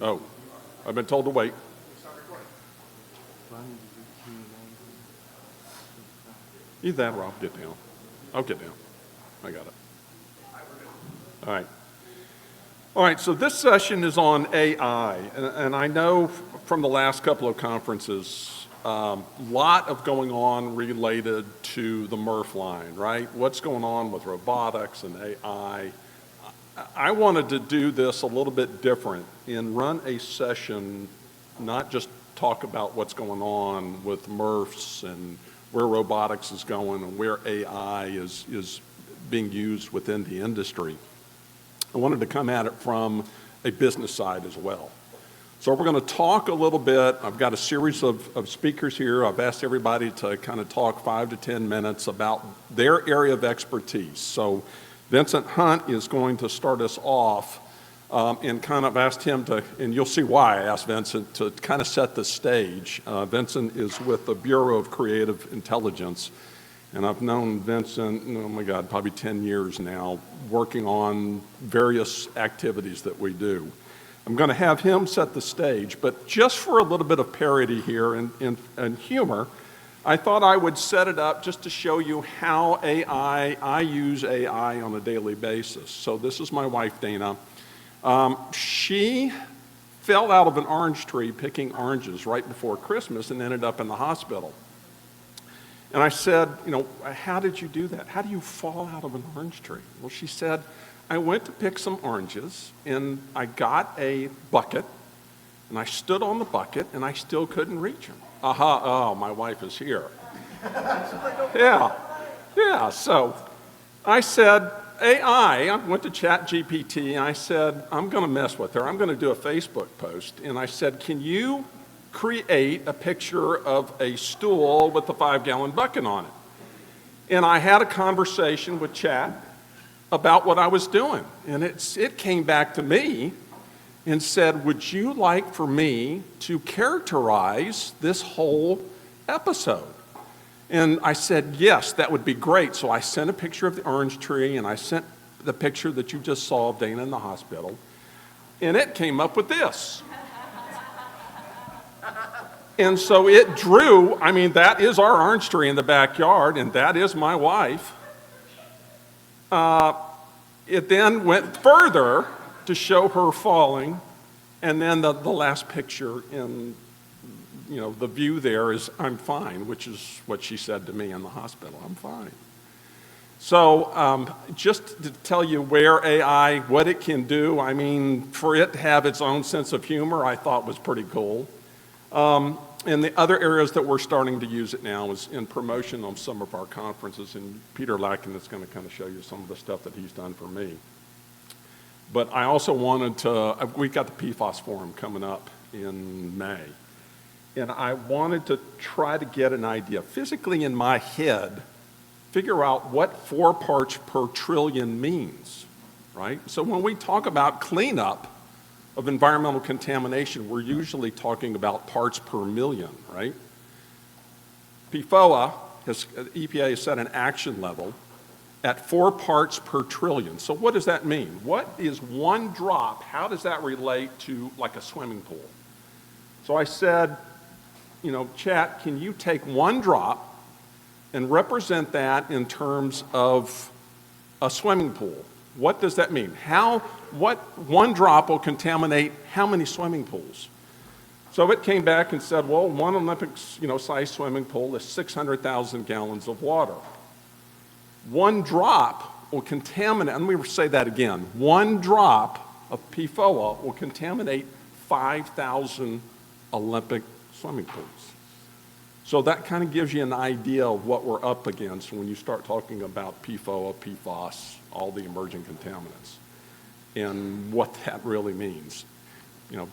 Oh, I've been told to wait. Either that or I'll get down. I'll get down. I got it. All right. All right, so this session is on AI, and I know from the last couple of conferences, lot of going on related to the MRF line, right? What's going on with robotics and AI? I wanted to do this a little bit different and run a session, not just talk about what's going on with MRFs and where robotics is going and where AI is being used within the industry. I wanted to come at it from a business side as well. So we're going to talk a little bit. I've got a series of speakers here. I've asked everybody to kind of talk 5 to 10 minutes about their area of expertise. So Vincent Hunt is going to start us off and kind of asked him to, and you'll see why I asked Vincent to kind of set the stage. Vincent is with the Bureau of Creative Intelligence. And I've known Vincent, oh my God, probably 10 years now, working on various activities that we do. I'm going to have him set the stage, but just for a little bit of parody here and humor, I thought I would set it up just to show you how I use AI on a daily basis. So this is my wife, Dana. She fell out of an orange tree picking oranges right before Christmas and ended up in the hospital. And I said, you know, how did you do that? How do you fall out of an orange tree? Well, she said, I went to pick some oranges, and I got a bucket, and I stood on the bucket, and I still couldn't reach them. Oh, my wife is here. Yeah, so I said, I went to ChatGPT, and I said, I'm going to mess with her. I'm going to do a Facebook post. And I said, can you create a picture of a stool with a 5-gallon bucket on it? And I had a conversation with Chat about what I was doing. And it came back to me and said, would you like for me to characterize this whole episode? And I said, yes, that would be great. So I sent a picture of the orange tree, and I sent the picture that you just saw of Dana in the hospital. And it came up with this. And so it drew, I mean, that is our orange tree in the backyard, and that is my wife. It then went further to show her falling, and then the last picture in, you know, the view there is I'm fine, which is what she said to me in the hospital. I'm fine. So just to tell you where AI, what it can do, I mean, for it to have its own sense of humor, I thought was pretty cool. And the other areas that we're starting to use it now is in promotion on some of our conferences, and Peter Lacken is going to kind of show you some of the stuff that he's done for me. But I also wanted to, we've got the PFAS forum coming up in May, and I wanted to try to get an idea, physically in my head, figure out what 4 parts per trillion means, right? So when we talk about cleanup of environmental contamination, we're usually talking about parts per million, right? PFOA, EPA has set an action level at 4 parts per trillion. So what does that mean? What is one drop? How does that relate to like a swimming pool? So I said, you know, Chat, can you take one drop and represent that in terms of a swimming pool? What does that mean? What one drop will contaminate how many swimming pools? So it came back and said, well, one Olympic, size swimming pool is 600,000 gallons of water. One drop will contaminate, and we say that again, one drop of PFOA will contaminate 5,000 Olympic swimming pools. So that kind of gives you an idea of what we're up against when you start talking about PFOA, PFAS, all the emerging contaminants, and what that really means.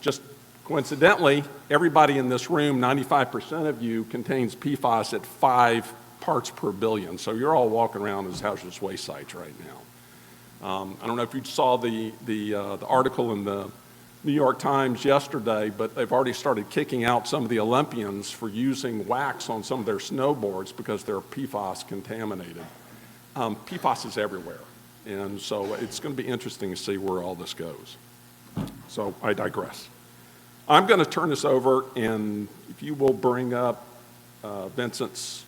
Just coincidentally, everybody in this room, 95% of you, contains PFAS at 5 parts per billion. So you're all walking around as hazardous waste sites right now. I don't know if you saw the article in the New York Times yesterday, but they've already started kicking out some of the Olympians for using wax on some of their snowboards because they're PFAS contaminated. PFAS is everywhere, and so it's going to be interesting to see where all this goes. So I digress. I'm going to turn this over, and if you will bring up Vincent's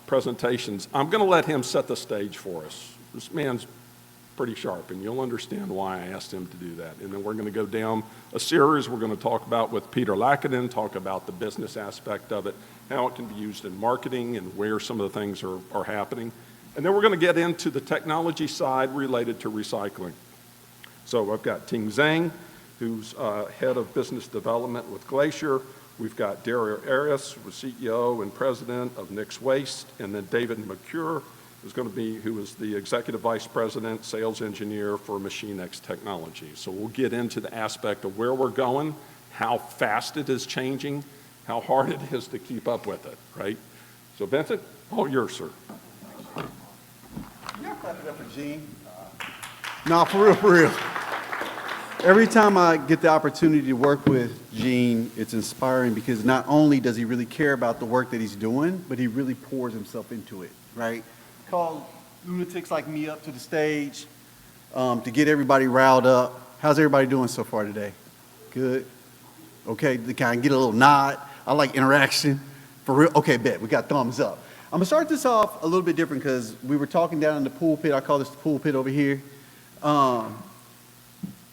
presentations, I'm going to let him set the stage for us. This man's pretty sharp, and you'll understand why I asked him to do that. And then we're going to go down a series we're going to talk about with Peter Lackinen, talk about the business aspect of it, how it can be used in marketing, and where some of the things are happening. And then we're going to get into the technology side related to recycling. So I've got Ting Zhang, who's head of business development with Glacier. We've got Dario Arias, who's CEO and president of Nix Waste, and then David McCure, who is the executive vice president, sales engineer for MachineX Technology. So we'll get into the aspect of where we're going, how fast it is changing, how hard it is to keep up with it, right? So Vincent, all yours, sir. You're clapping up for Gene. No, for real. Every time I get the opportunity to work with Gene, it's inspiring because not only does he really care about the work that he's doing, but he really pours himself into it, right? Call lunatics like me up to the stage to get everybody riled up. How's everybody doing so far today? Good? Okay, they kind of get a little nod. I like interaction. For real? Okay, bet. We got thumbs up. I'm going to start this off a little bit different because we were talking down in the pulpit. I call this the pulpit over here.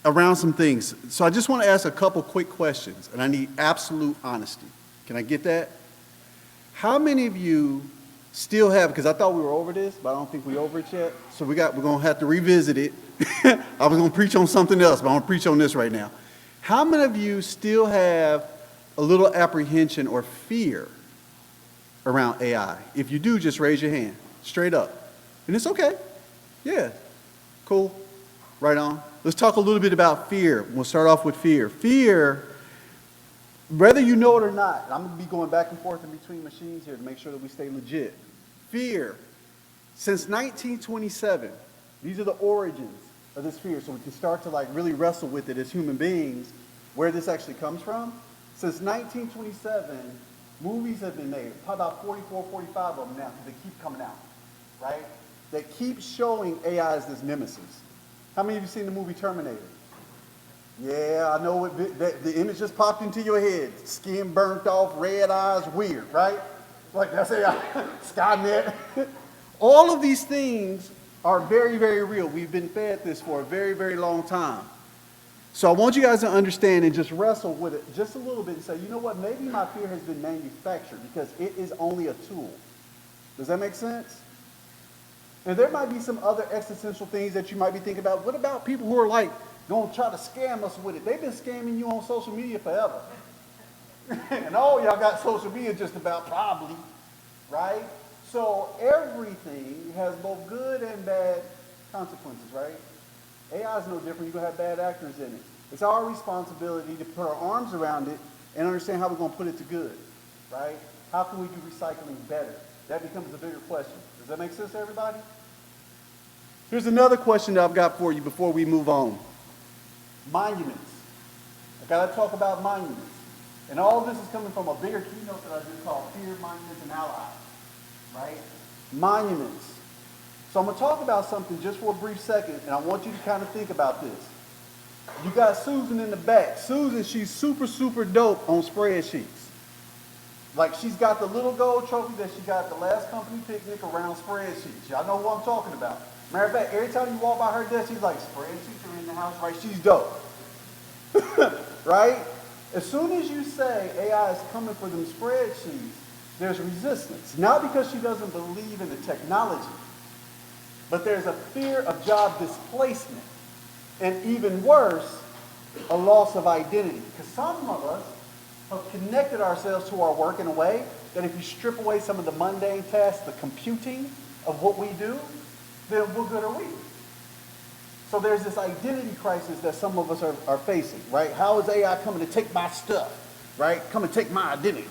Around some things. So I just want to ask a couple quick questions, and I need absolute honesty. Can I get that? How many of you still have, because I thought we were over this, but I don't think we're over it yet, so we're going to have to revisit it. I was going to preach on something else, but I'm going to preach on this right now. How many of you still have a little apprehension or fear around AI? If you do, just raise your hand, straight up. And it's okay. Yeah, cool, right on. Let's talk a little bit about fear. We'll start off with fear. Fear, whether you know it or not, I'm going to be going back and forth in between machines here to make sure that we stay legit. Fear, since 1927, these are the origins of this fear, so we can start to like really wrestle with it as human beings, where this actually comes from. Since 1927, movies have been made, probably about 44, 45 of them now, because they keep coming out, right? They keep showing AI as this nemesis. How many of you seen the movie Terminator? Yeah, I know the image just popped into your head. Skin burnt off, red eyes, weird, right? Like that's AI, Skynet. All of these things are very, very real. We've been fed this for a very, very long time. So I want you guys to understand and just wrestle with it just a little bit and say, you know what, maybe my fear has been manufactured because it is only a tool. Does that make sense? And there might be some other existential things that you might be thinking about. What about people who are like going to try to scam us with it? They've been scamming you on social media forever. And all y'all got social media just about, probably, right? So everything has both good and bad consequences, right? AI is no different. You're going to have bad actors in it. It's our responsibility to put our arms around it and understand how we're going to put it to good, right? How can we do recycling better? That becomes a bigger question. Does that make sense to everybody? Here's another question that I've got for you before we move on. Monuments. I got to talk about monuments. And all of this is coming from a bigger keynote that I just called Fear, Monuments, and Allies, right? Monuments. So I'm going to talk about something just for a brief second, and I want you to kind of think about this. You got Susan in the back. Susan, she's super, super dope on spreadsheets. Like she's got the little gold trophy that she got at the last company picnic around spreadsheets. Y'all know what I'm talking about. Matter of fact, every time you walk by her desk, she's like, spreadsheets are in the house, right? She's dope. Right? As soon as you say AI is coming for them spreadsheets, there's resistance. Not because she doesn't believe in the technology, but there's a fear of job displacement. And even worse, a loss of identity. Because some of us have connected ourselves to our work in a way that if you strip away some of the mundane tasks, the computing of what we do, then what good are we? So there's this identity crisis that some of us are facing, right? How is AI coming to take my stuff, right? Come and take my identity.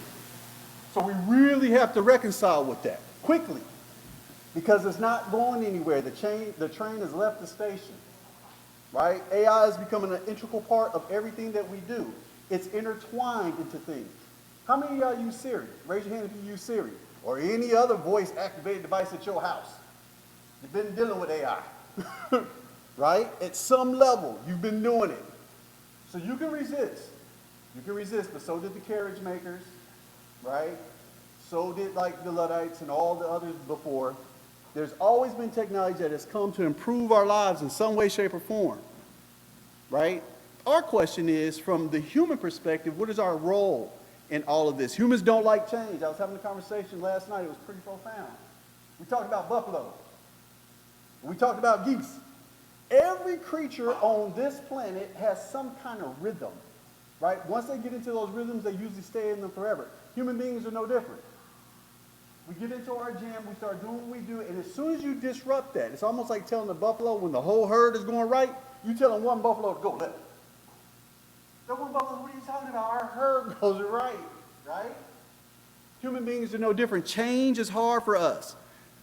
So we really have to reconcile with that quickly because it's not going anywhere. The train has left the station, right? AI is becoming an integral part of everything that we do. It's intertwined into things. How many of y'all use Siri? Raise your hand if you use Siri or any other voice-activated device at your house. You've been dealing with AI, right? At some level, you've been doing it. So you can resist. You can resist, but so did the carriage makers, right? So did like the Luddites and all the others before. There's always been technology that has come to improve our lives in some way, shape, or form, right? Our question is, from the human perspective, what is our role in all of this? Humans don't like change. I was having a conversation last night. It was pretty profound. We talked about buffalo. We talked about geese. Every creature on this planet has some kind of rhythm, right? Once they get into those rhythms, they usually stay in them forever. Human beings are no different. We get into our gym, we start doing what we do, and as soon as you disrupt that, it's almost like telling the buffalo when the whole herd is going right, you telling one buffalo to go left. That one buffalo, what are you talking about? Our herd goes right, right? Human beings are no different. Change is hard for us,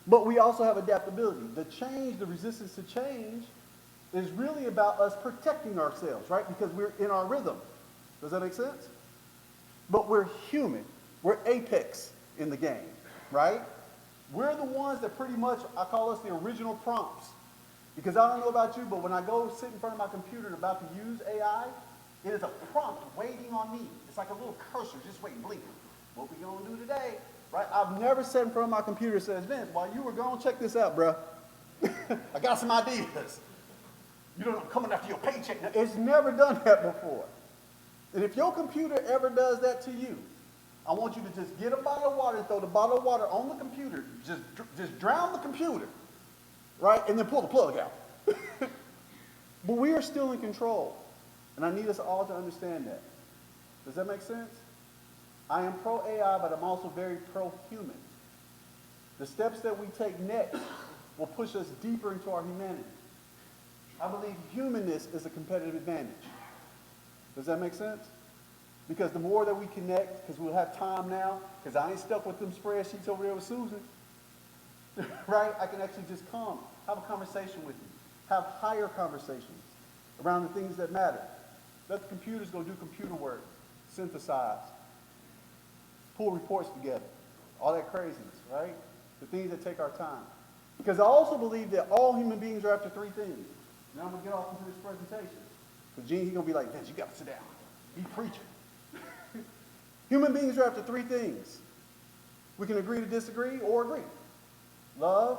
but we also have adaptability. The change, the resistance to change, is really about us protecting ourselves, right? Because we're in our rhythm. Does that make sense? But we're human. We're apex in the game, right? We're the ones that pretty much, I call us the original prompts. Because I don't know about you, but when I go sit in front of my computer and about to use AI, it is a prompt waiting on me. It's like a little cursor just waiting, blinking. What we gonna do today, right? I've never sat in front of my computer and said, Vince, while you were gone, check this out, bro. I got some ideas. You don't know, I'm coming after your paycheck. Now, it's never done that before. And if your computer ever does that to you, I want you to just get a bottle of water and throw the bottle of water on the computer. Just drown the computer, right? And then pull the plug out. But we are still in control. And I need us all to understand that. Does that make sense? I am pro-AI, but I'm also very pro-human. The steps that we take next will push us deeper into our humanity. I believe humanness is a competitive advantage. Does that make sense? Because the more that we connect, because we'll have time now, because I ain't stuck with them spreadsheets over there with Susan, right? I can actually just come, have a conversation with you, have higher conversations around the things that matter. Let the computers go do computer work, synthesize, pull reports together, all that craziness, right? The things that take our time. Because I also believe that all human beings are after three things. Now I'm going to get off into this presentation. Because Gene, he's going to be like, Vince, you got to sit down. He's preaching. Human beings are after three things. We can agree to disagree or agree. Love,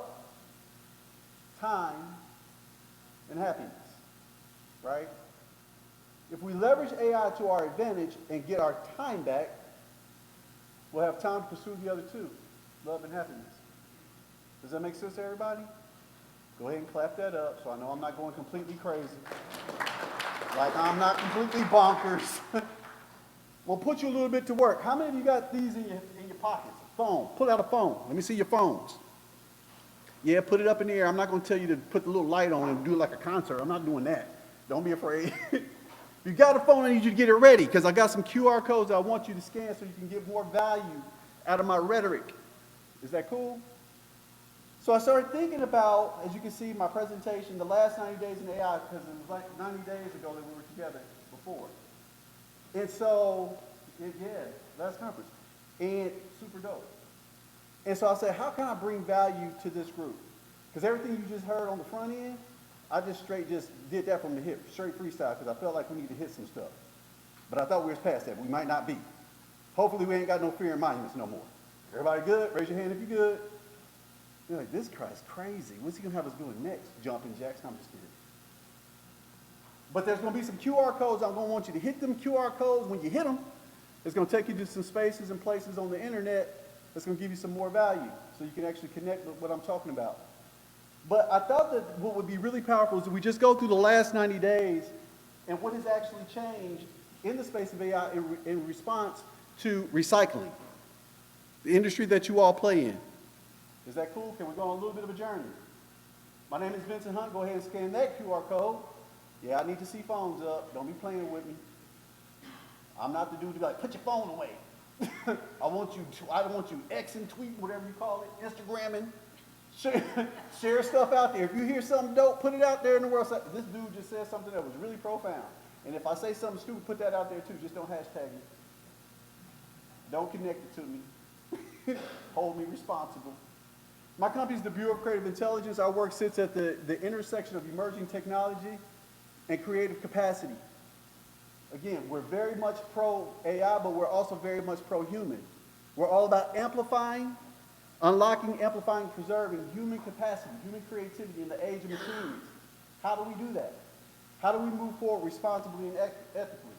time, and happiness, right? If we leverage AI to our advantage and get our time back, we'll have time to pursue the other two, love and happiness. Does that make sense to everybody? Go ahead and clap that up so I know I'm not going completely crazy. Like I'm not completely bonkers. We'll put you a little bit to work. How many of you got these in your pockets? Phone. Pull out a phone. Let me see your phones. Yeah, put it up in the air. I'm not going to tell you to put the little light on and do it like a concert. I'm not doing that. Don't be afraid. If you got a phone, I need you to get it ready because I got some QR codes that I want you to scan so you can get more value out of my rhetoric. Is that cool? So I started thinking about, as you can see, my presentation, the last 90 days in AI, because it was like 90 days ago that we were together before. And so, last conference. And super dope. And so I said, how can I bring value to this group? Because everything you just heard on the front end, I just did that from the hip, straight freestyle, because I felt like we need to hit some stuff. But I thought we was past that. We might not be. Hopefully we ain't got no fear in monuments no more. Everybody good? Raise your hand if you're good. You're like, this guy's crazy. What's he going to have us doing next? Jumping jacks? I'm just kidding. But there's going to be some QR codes. I'm going to want you to hit them QR codes. When you hit them, it's going to take you to some spaces and places on the internet that's going to give you some more value so you can actually connect with what I'm talking about. But I thought that what would be really powerful is if we just go through the last 90 days and what has actually changed in the space of AI in response to recycling, the industry that you all play in. Is that cool? Can we go on a little bit of a journey? My name is Vincent Hunt. Go ahead and scan that QR code. Yeah, I need to see phones up. Don't be playing with me. I'm not the dude to be like, put your phone away. I don't want you Xing, tweeting, whatever you call it, Instagramming. Share stuff out there. If you hear something dope, put it out there in the world. Say, this dude just said something that was really profound. And if I say something stupid, put that out there too. Just don't hashtag it. Don't connect it to me. Hold me responsible. My company is the Bureau of Creative Intelligence. Our work sits at the intersection of emerging technology and creative capacity. Again, we're very much pro-AI, but we're also very much pro-human. We're all about amplifying, unlocking, amplifying, preserving human capacity, human creativity in the age of machines. How do we do that? How do we move forward responsibly and ethically?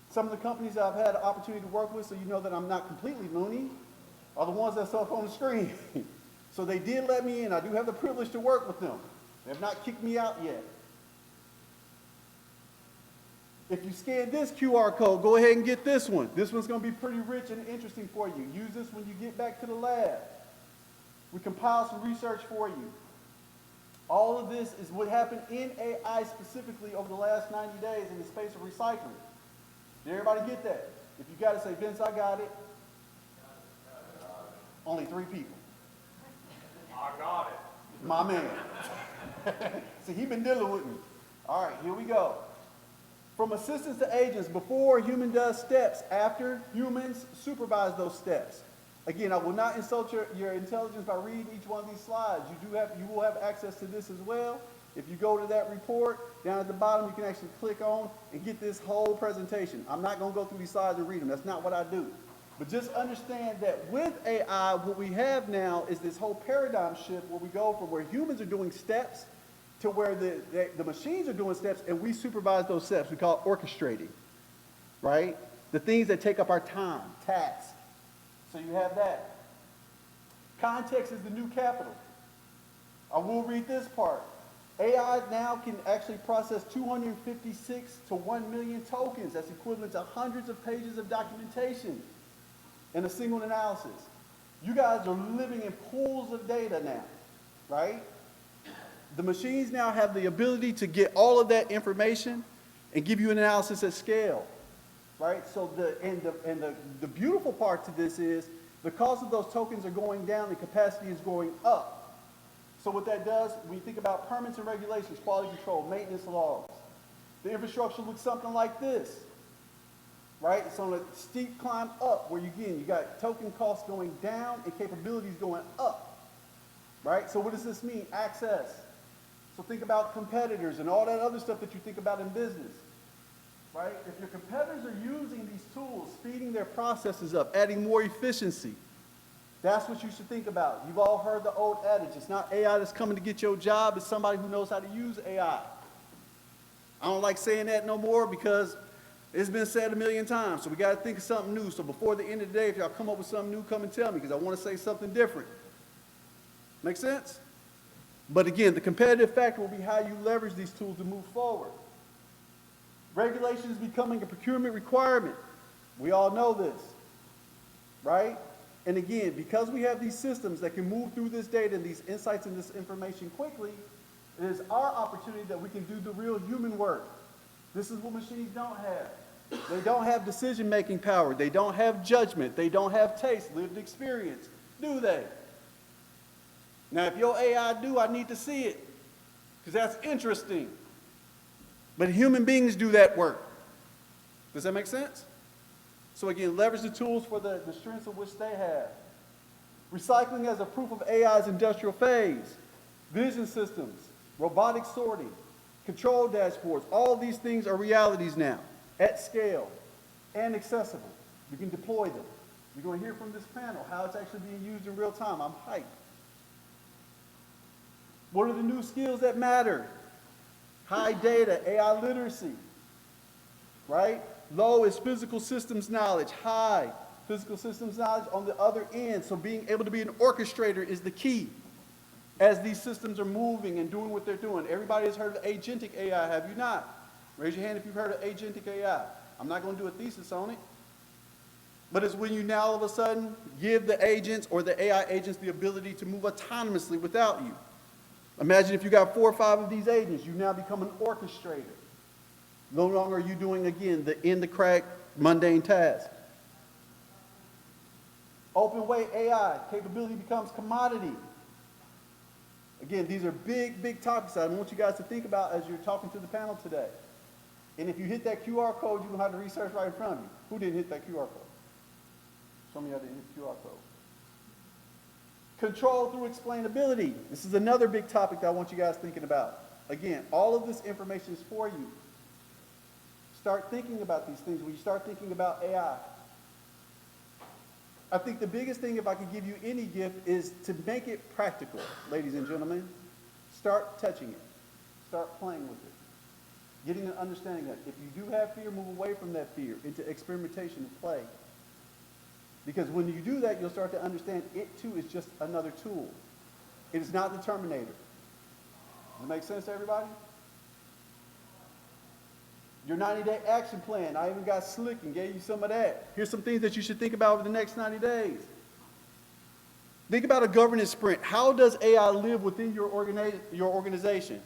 Some of the companies that I've had the opportunity to work with, so you know that I'm not completely loony, are the ones that's up on the screen. So they did let me in. I do have the privilege to work with them. They have not kicked me out yet. If you scan this QR code, go ahead and get this one. This one's going to be pretty rich and interesting for you. Use this when you get back to the lab. We compile some research for you. All of this is what happened in AI specifically over the last 90 days in the space of recycling. Did everybody get that? If you got it, say, Vince, I got it. Only 3 people. I got it. My man. See, he been dealing with me. All right, here we go. From assistants to agents, before a human does steps, after humans supervise those steps. Again, I will not insult your intelligence by reading each one of these slides. You will have access to this as well. If you go to that report, down at the bottom, you can actually click on and get this whole presentation. I'm not going to go through these slides and read them. That's not what I do. But just understand that with AI, what we have now is this whole paradigm shift where we go from where humans are doing steps to where the machines are doing steps and we supervise those steps. We call it orchestrating, right? The things that take up our time, tasks. So you have that. Context is the new capital. I will read this part. AI now can actually process 256 to 1 million tokens. That's equivalent to hundreds of pages of documentation in a single analysis. You guys are living in pools of data now, right? The machines now have the ability to get all of that information and give you an analysis at scale, right? So the beautiful part to this is the cost of those tokens are going down, the capacity is going up. So what that does, when you think about permits and regulations, quality control, maintenance laws, the infrastructure looks something like this, right? It's on a steep climb up where you got token costs going down and capabilities going up, right? So what does this mean? Access. So think about competitors and all that other stuff that you think about in business, right? If your competitors are using these tools, speeding their processes up, adding more efficiency, that's what you should think about. You've all heard the old adage, it's not AI that's coming to get your job, it's somebody who knows how to use AI. I don't like saying that no more because it's been said a million times, so we got to think of something new. So before the end of the day, if y'all come up with something new, come and tell me because I want to say something different. Make sense? But again, the competitive factor will be how you leverage these tools to move forward. Regulation is becoming a procurement requirement. We all know this, right? And again, because we have these systems that can move through this data and these insights and this information quickly, it is our opportunity that we can do the real human work. This is what machines don't have. They don't have decision-making power. They don't have judgment. They don't have taste, lived experience, do they? Now, if your AI do, I need to see it because that's interesting. But human beings do that work. Does that make sense? So again, leverage the tools for the strengths of which they have. Recycling as a proof of AI's industrial phase. Vision systems, robotic sorting, control dashboards, all of these things are realities now, at scale and accessible. You can deploy them. You're going to hear from this panel how it's actually being used in real time. I'm hyped. What are the new skills that matter? High data, AI literacy, right? Low is physical systems knowledge. High, physical systems knowledge on the other end. So being able to be an orchestrator is the key as these systems are moving and doing what they're doing. Everybody has heard of agentic AI, have you not? Raise your hand if you've heard of agentic AI. I'm not going to do a thesis on it. But it's when you now all of a sudden give the agents or the AI agents the ability to move autonomously without you. Imagine if you got 4 or 5 of these agents, you now become an orchestrator. No longer are you doing, again, the in-the-crack, mundane task. Open weight AI, capability becomes commodity. Again, these are big, big topics that I want you guys to think about as you're talking to the panel today. And if you hit that QR code, you're going to have the research right in front of you. Who didn't hit that QR code? Some of y'all didn't hit the QR code. Control through explainability. This is another big topic that I want you guys thinking about. Again, all of this information is for you. Start thinking about these things when you start thinking about AI. I think the biggest thing, if I could give you any gift, is to make it practical, ladies and gentlemen. Start touching it. Start playing with it. Getting an understanding that if you do have fear, move away from that fear into experimentation and play. Because when you do that, you'll start to understand it too is just another tool. It is not the Terminator. Does it make sense to everybody? Your 90-day action plan. I even got slick and gave you some of that. Here's some things that you should think about over the next 90 days. Think about a governance sprint. How does AI live within your organization?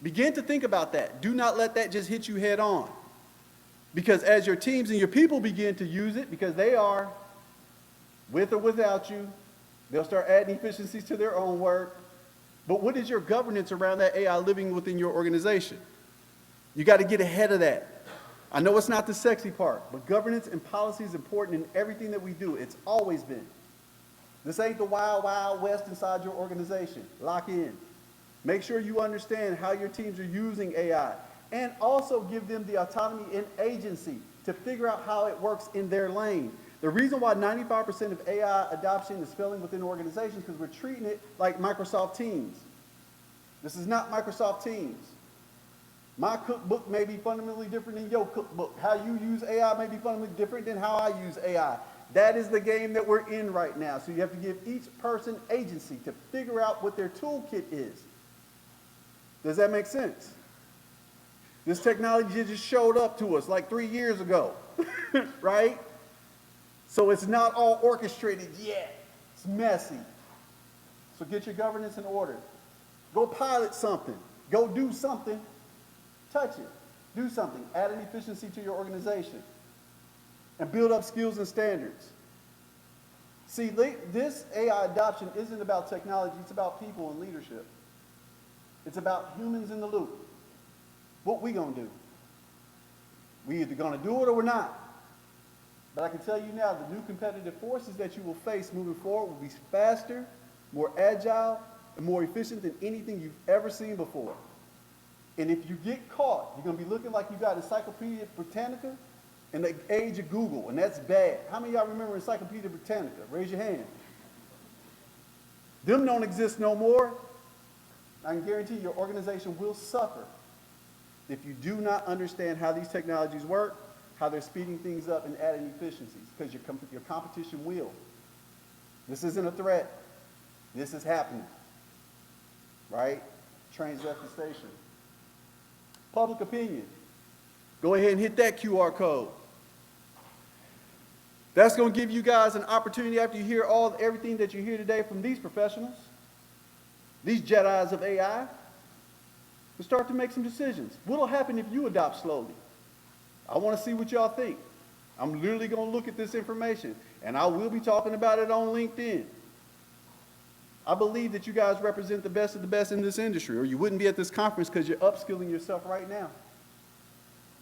Begin to think about that. Do not let that just hit you head on. Because as your teams and your people begin to use it, because they are, with or without you, they'll start adding efficiencies to their own work. But what is your governance around that AI living within your organization? You got to get ahead of that. I know it's not the sexy part, but governance and policy is important in everything that we do. It's always been. This ain't the wild, wild west inside your organization. Lock in. Make sure you understand how your teams are using AI, and also give them the autonomy and agency to figure out how it works in their lane. The reason why 95% of AI adoption is failing within organizations is because we're treating it like Microsoft Teams. This is not Microsoft Teams. My cookbook may be fundamentally different than your cookbook. How you use AI may be fundamentally different than how I use AI. That is the game that we're in right now. So you have to give each person agency to figure out what their toolkit is. Does that make sense? This technology just showed up to us like 3 years ago, right? So it's not all orchestrated yet. It's messy. So get your governance in order. Go pilot something. Go do something. Touch it. Do something. Add an efficiency to your organization. And build up skills and standards. See, this AI adoption isn't about technology. It's about people and leadership. It's about humans in the loop. What we gonna do? We either gonna do it or we're not. But I can tell you now, the new competitive forces that you will face moving forward will be faster, more agile, and more efficient than anything you've ever seen before. And if you get caught, you're going to be looking like you got Encyclopedia Britannica in the age of Google, and that's bad. How many of y'all remember Encyclopedia Britannica? Raise your hand. Them don't exist no more. I can guarantee your organization will suffer if you do not understand how these technologies work, how they're speeding things up and adding efficiencies, because your competition will. This isn't a threat. This is happening, right? Trains left the station. Public opinion. Go ahead and hit that QR code. That's going to give you guys an opportunity after you hear everything that you hear today from these professionals, these Jedis of AI, to start to make some decisions. What will happen if you adopt slowly? I want to see what y'all think. I'm literally going to look at this information, and I will be talking about it on LinkedIn. I believe that you guys represent the best of the best in this industry, or you wouldn't be at this conference because you're upskilling yourself right now.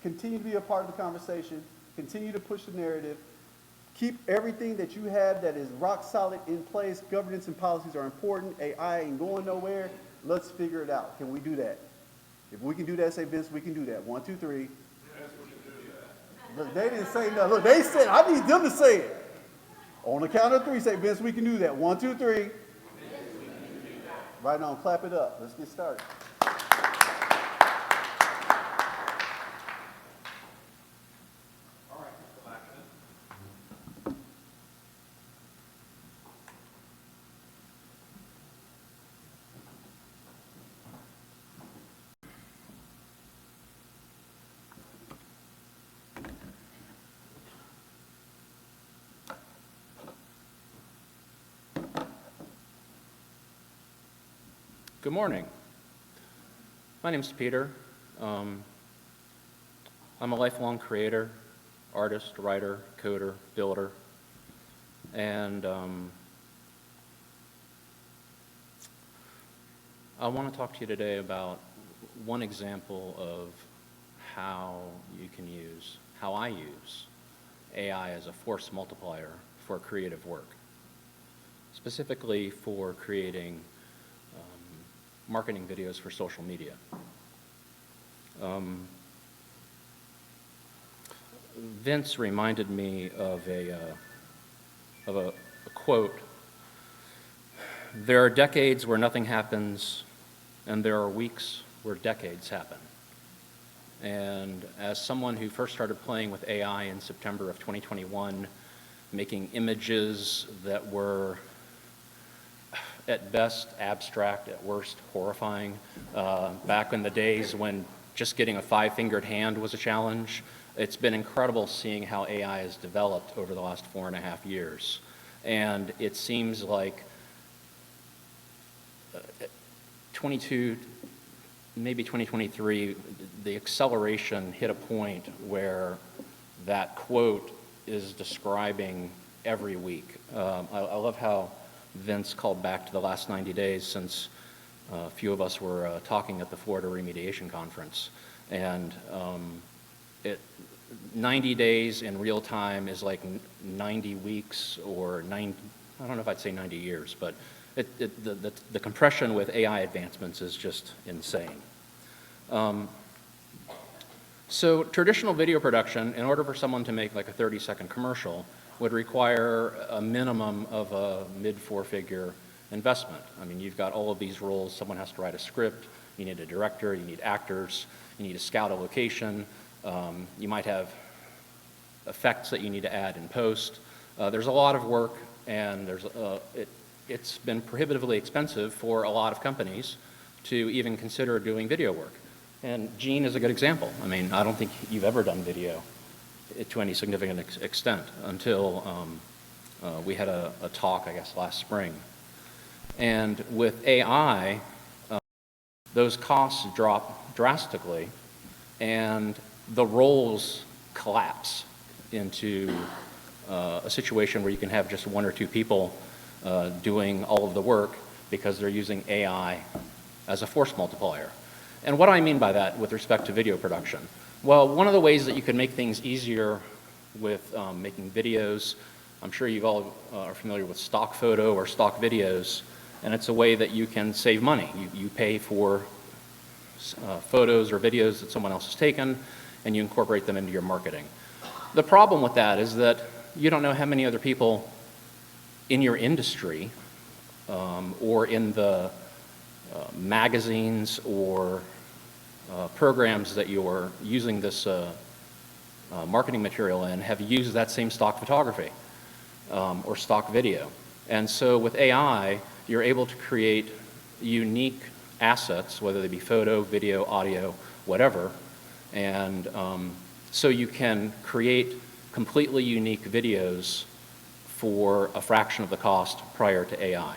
Continue to be a part of the conversation. Continue to push the narrative. Keep everything that you have that is rock solid in place. Governance and policies are important. AI ain't going nowhere. Let's figure it out. Can we do that? If we can do that, say, Vince, we can do that. 1, 2, 3. Yes, we can do that. Look, they didn't say nothing. Look, they said, I need them to say it. On the count of 3, say, Vince, we can do that. 1, 2, 3. Right on, clap it up. Let's get started. All right, Mr. Lackman. Good morning. My name's Peter. I'm a lifelong creator, artist, writer, coder, builder, and I want to talk to you today about one example of how I use AI as a force multiplier for creative work, specifically for creating marketing videos for social media. Vince reminded me of a quote. There are decades where nothing happens, and there are weeks where decades happen. And as someone who first started playing with AI in September of 2021, making images that were at best abstract, at worst horrifying, back in the days when just getting a five-fingered hand was a challenge, it's been incredible seeing how AI has developed over the last 4.5 years. And it seems like 22, maybe 2023, the acceleration hit a point where that quote is describing every week. I love how Vince called back to the last 90 days since a few of us were talking at the Florida Remediation Conference. And 90 days in real time is like 90 weeks or I don't know if I'd say 90 years, but the compression with AI advancements is just insane. So traditional video production, in order for someone to make like a 30-second commercial, would require a minimum of a mid-four-figure investment. I mean, you've got all of these roles. Someone has to write a script. You need a director. You need actors. You need to scout a location. You might have effects that you need to add in post. There's a lot of work, and it's been prohibitively expensive for a lot of companies to even consider doing video work. And Gene is a good example. I mean, I don't think you've ever done video to any significant extent until we had a talk, I guess, last spring. And with AI, those costs drop drastically, and the roles collapse into a situation where you can have just one or two people doing all of the work because they're using AI as a force multiplier. And what do I mean by that with respect to video production? Well, one of the ways that you can make things easier with making videos, I'm sure you all are familiar with stock photo or stock videos, and it's a way that you can save money. You pay for photos or videos that someone else has taken, and you incorporate them into your marketing. The problem with that is that you don't know how many other people in your industry or in the magazines or programs that you're using this marketing material in have used that same stock photography or stock video. And so with AI, you're able to create unique assets, whether they be photo, video, audio, whatever, and so you can create completely unique videos for a fraction of the cost prior to AI.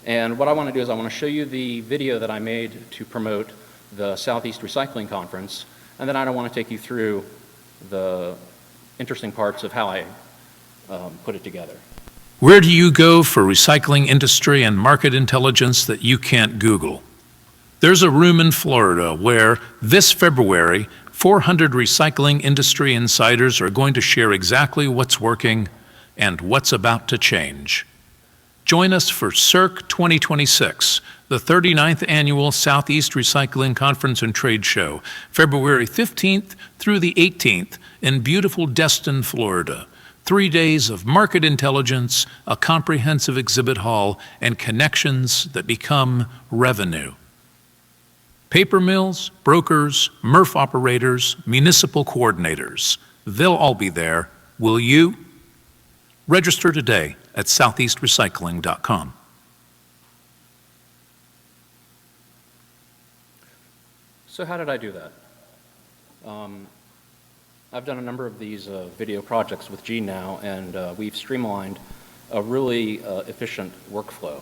And what I want to do is I want to show you the video that I made to promote the Southeast Recycling Conference, and then I want to take you through the interesting parts of how I put it together. Where do you go for recycling industry and market intelligence that you can't Google? There's a room in Florida where this February, 400 recycling industry insiders are going to share exactly what's working and what's about to change. Join us for SERC 2026, the 39th Annual Southeast Recycling Conference and Trade Show, February 15th through the 18th in beautiful Destin, Florida. 3 days of market intelligence, a comprehensive exhibit hall, and connections that become revenue. Paper mills, brokers, MRF operators, municipal coordinators, they'll all be there. Will you? Register today at southeastrecycling.com. So how did I do that? I've done a number of these video projects with Gene now, and we've streamlined a really efficient workflow.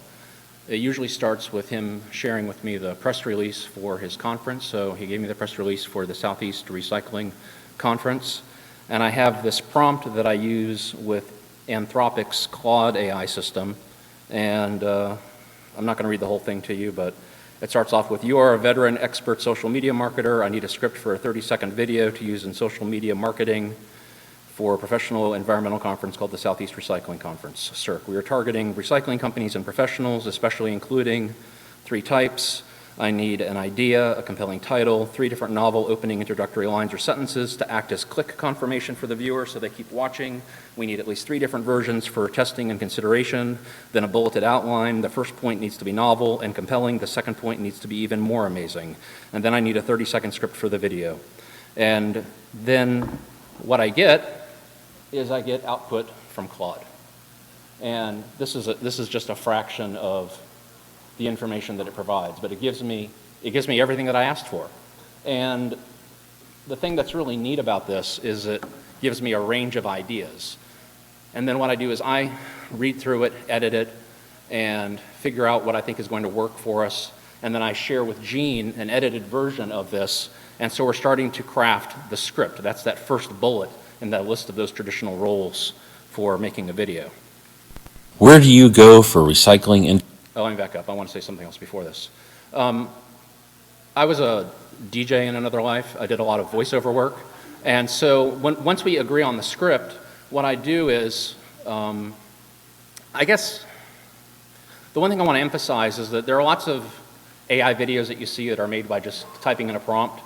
It usually starts with him sharing with me the press release for his conference. So he gave me the press release for the Southeast Recycling Conference, and I have this prompt that I use with Anthropic's Claude AI system, and I'm not going to read the whole thing to you, but it starts off with, you are a veteran expert social media marketer. I need a script for a 30-second video to use in social media marketing for a professional environmental conference called the Southeast Recycling Conference, SERC. We are targeting recycling companies and professionals, especially including 3 types. I need an idea, a compelling title, 3 different novel opening introductory lines or sentences to act as click confirmation for the viewer so they keep watching. We need at least 3 different versions for testing and consideration, then a bulleted outline. The first point needs to be novel and compelling. The second point needs to be even more amazing. And then I need a 30-second script for the video. And then what I get is I get output from Claude. And this is just a fraction of the information that it provides, but it gives me everything that I asked for. And the thing that's really neat about this is it gives me a range of ideas. And then what I do is I read through it, edit it, and figure out what I think is going to work for us. And then I share with Gene an edited version of this. And so we're starting to craft the script. That's that first bullet in that list of those traditional roles for making a video. Where do you go for recycling and Oh, let me back up. I want to say something else before this. I was a DJ in another life. I did a lot of voiceover work. And so once we agree on the script, what I do is, I guess the one thing I want to emphasize is that there are lots of AI videos that you see that are made by just typing in a prompt.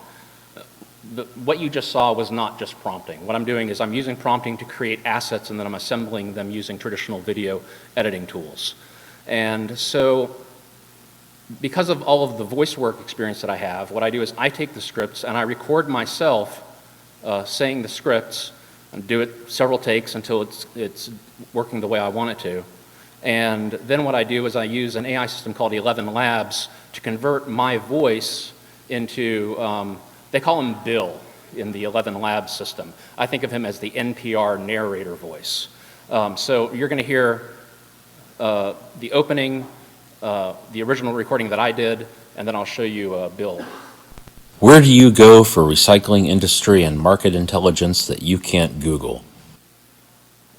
What you just saw was not just prompting. What I'm doing is I'm using prompting to create assets, and then I'm assembling them using traditional video editing tools. And so because of all of the voice work experience that I have, what I do is I take the scripts and I record myself saying the scripts and do it several takes until it's working the way I want it to. And then what I do is I use an AI system called 11 Labs to convert my voice into, they call him Bill in the 11 Labs system. I think of him as the NPR narrator voice. So you're going to hear the opening, the original recording that I did, and then I'll show you Bill. where do you go for recycling industry and market intelligence that you can't Google?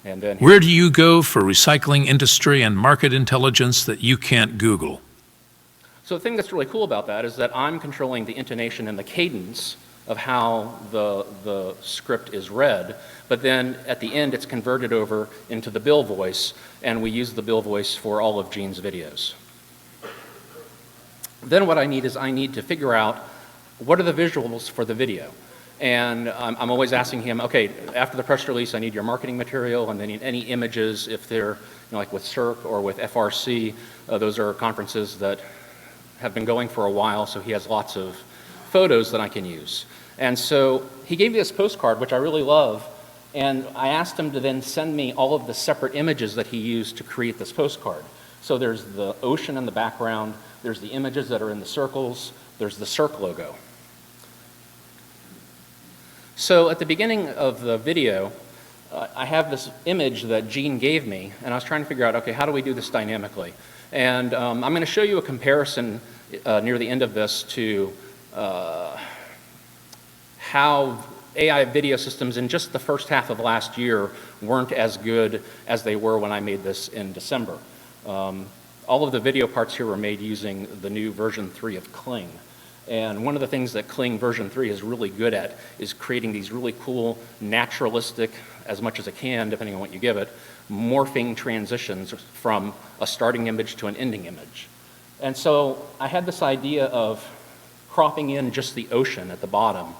And then Where do you go for recycling industry and market intelligence that you can't Google? So the thing that's really cool about that is that I'm controlling the intonation and the cadence of how the script is read, but then at the end it's converted over into the Bill voice, and we use the Bill voice for all of Gene's videos. Then what I need is I need to figure out what are the visuals for the video. And I'm always asking him, okay, after the press release, I need your marketing material, and then any images if they're, like with SERC or with FRC. Those are conferences that have been going for a while, so he has lots of photos that I can use. And so he gave me this postcard, which I really love, and I asked him to then send me all of the separate images that he used to create this postcard. So there's the ocean in the background, there's the images that are in the circles, there's the SERC logo. So at the beginning of the video, I have this image that Gene gave me, and I was trying to figure out, okay, how do we do this dynamically? And I'm going to show you a comparison near the end of this to how AI video systems in just the first half of last year weren't as good as they were when I made this in December. All of the video parts here were made using the new version 3 of Kling. And one of the things that Kling version 3 is really good at is creating these really cool, naturalistic, as much as it can, depending on what you give it, morphing transitions from a starting image to an ending image. And so I had this idea of cropping in just the ocean at the bottom,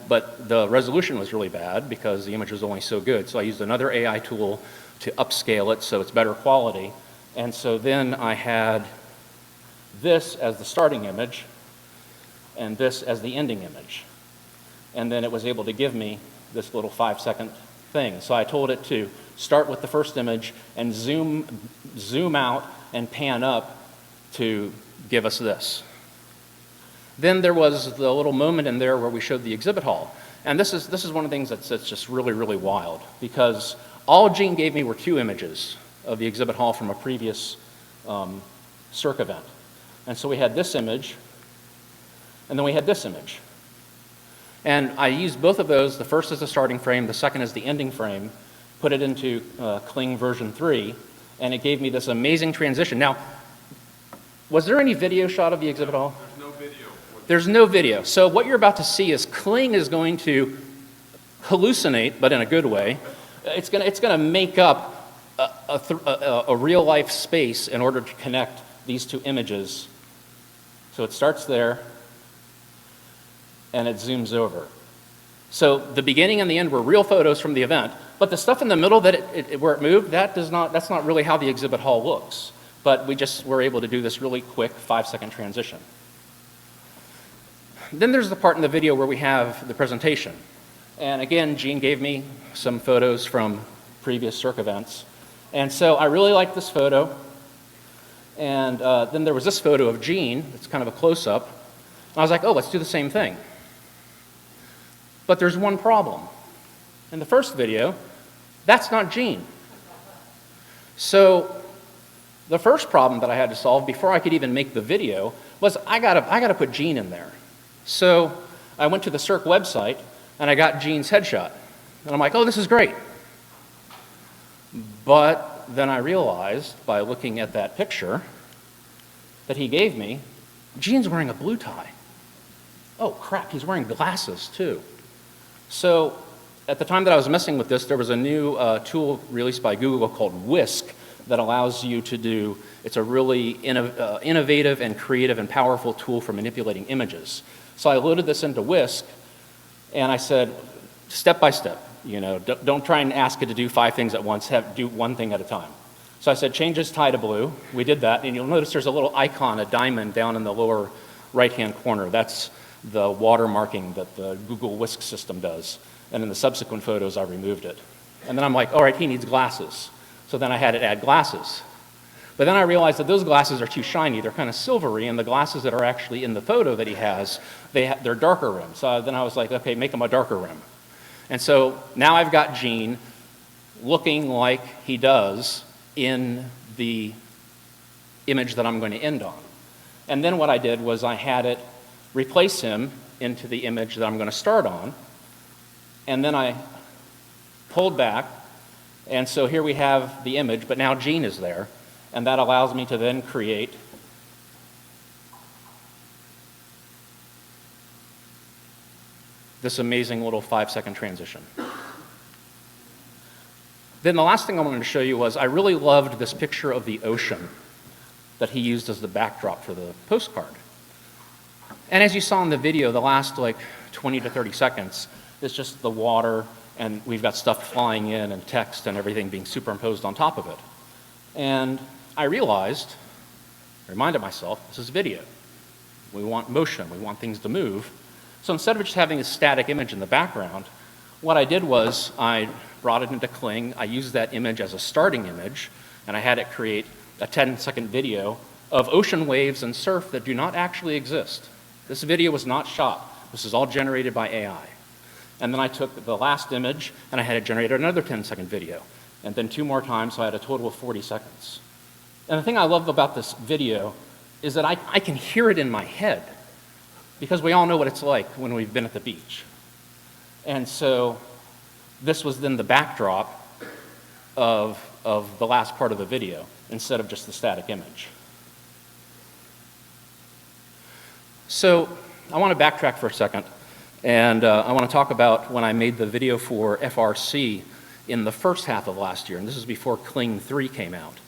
but the resolution was really bad because the image was only so good. So I used another AI tool to upscale it so it's better quality. And so then I had this as the starting image, and this as the ending image. And then it was able to give me this little 5-second thing. So I told it to start with the first image and zoom out and pan up to give us this. Then there was the little moment in there where we showed the exhibit hall. And this is one of the things that's just really, really wild, because all Gene gave me were 2 images of the exhibit hall from a previous SERC event. And so we had this image, and then we had this image. And I used both of those, the first as the starting frame, the second as the ending frame, put it into Kling version 3, and it gave me this amazing transition. Now, was there any video shot of the exhibit hall? There's no video. There's no video. So what you're about to see is Kling is going to hallucinate, but in a good way. It's going to make up a real-life space in order to connect these 2 images. So So it starts there, and it zooms over. So the beginning and the end were real photos from the event, but the stuff in the middle that where it moved, that's not really how the exhibit hall looks. But we just were able to do this really quick 5-second transition. Then there's the part in the video where we have the presentation. And again, Gene gave me some photos from previous SERC events. And so I really liked this photo. And then there was this photo of Gene, it's kind of a close-up. And I was like, oh, let's do the same thing. But there's one problem. In the first video, that's not Gene. So the first problem that I had to solve before I could even make the video was I gotta put Gene in there. So I went to the SERC website and I got Gene's headshot. And I'm like, oh, this is great. But then I realized by looking at that picture that he gave me, Gene's wearing a blue tie. Oh crap, he's wearing glasses too. So at the time that I was messing with this, there was a new tool released by Google called Whisk that allows you to do, it's a really innovative and creative and powerful tool for manipulating images. So I loaded this into Whisk and I said, step by step, don't try and ask it to do 5 things at once, do one thing at a time. So I said, change his tie to blue. We did that, and you'll notice there's a little icon, a diamond down in the lower right-hand corner. That's the watermarking that the Google Whisk system does. And in the subsequent photos, I removed it. And then I'm like, all right, he needs glasses. So then I had it add glasses. But then I realized that those glasses are too shiny. They're kind of silvery, and the glasses that are actually in the photo that he has, they're darker rims. So then I was like, okay, make them a darker rim. And so now I've got Gene looking like he does in the image that I'm going to end on. And then what I did was I had it replace him into the image that I'm going to start on. And then I pulled back. And so here we have the image, but now Gene is there. And that allows me to then create this amazing little 5-second transition. Then the last thing I wanted to show you was I really loved this picture of the ocean that he used as the backdrop for the postcard. And as you saw in the video, the last 20 to 30 seconds is just the water, and we've got stuff flying in and text and everything being superimposed on top of it. And I reminded myself, this is video. We want motion, we want things to move. So instead of just having a static image in the background, what I did was I brought it into Kling, I used that image as a starting image, and I had it create a 10-second video of ocean waves and surf that do not actually exist. This video was not shot. This is all generated by AI. And then I took the last image and I had it generate another 10-second video. And then 2 more times, so I had a total of 40 seconds. And the thing I love about this video is that I can hear it in my head, because we all know what it's like when we've been at the beach. And so this was then the backdrop of the last part of the video, instead of just the static image. So I want to backtrack for a second, and I want to talk about when I made the video for FRC in the first half of last year, and this is before Kling 3 came out.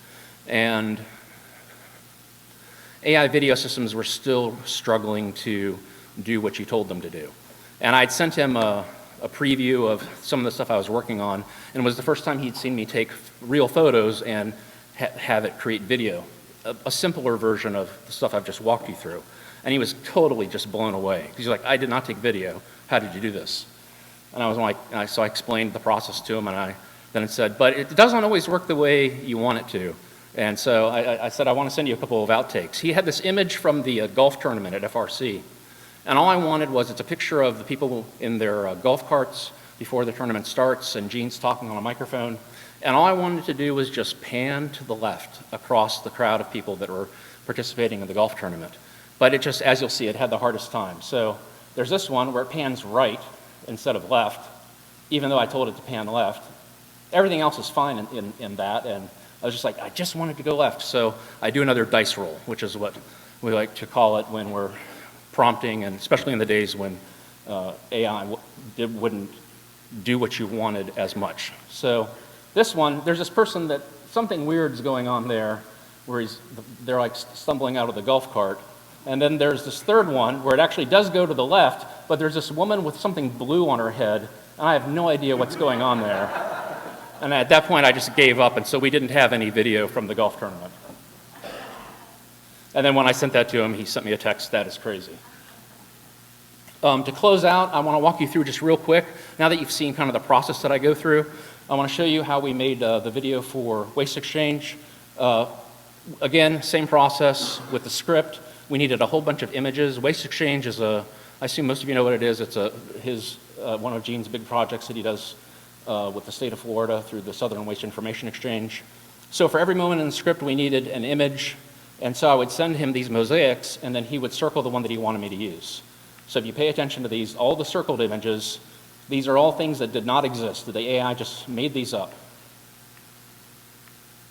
And AI video systems were still struggling to do what you told them to do. And I'd sent him a preview of some of the stuff I was working on, and it was the first time he'd seen me take real photos and have it create video, a simpler version of the stuff I've just walked you through. And he was totally just blown away. He's like, I did not take video. How did you do this? And I was like, so I explained the process to him, and then it said, but it doesn't always work the way you want it to. And so I said, I want to send you a couple of outtakes. He had this image from the golf tournament at FRC. And all I wanted was, it's a picture of the people in their golf carts before the tournament starts, and Gene's talking on a microphone. And all I wanted to do was just pan to the left across the crowd of people that were participating in the golf tournament. But it just, as you'll see, it had the hardest time. So there's this one where it pans right instead of left, even though I told it to pan left. Everything else is fine in that, and I was just like, I just wanted to go left. So I do another dice roll, which is what we like to call it when we're prompting, and especially in the days when AI wouldn't do what you wanted as much. So this one, there's this person that something weird's going on there, where they're like stumbling out of the golf cart, And then there's this third one where it actually does go to the left, but there's this woman with something blue on her head, and I have no idea what's going on there. And at that point, I just gave up, and so we didn't have any video from the golf tournament. And then when I sent that to him, he sent me a text, "That is crazy." To close out, I want to walk you through just real quick, now that you've seen kind of the process that I go through, I want to show you how we made the video for Waste Exchange. Again, same process with the script. We needed a whole bunch of images. Waste Exchange is I assume most of you know what it is. It's one of Gene's big projects that he does with the state of Florida through the Southern Waste Information Exchange. So for every moment in the script, we needed an image. And so I would send him these mosaics, and then he would circle the one that he wanted me to use. So if you pay attention to these, all the circled images, these are all things that did not exist. The AI just made these up.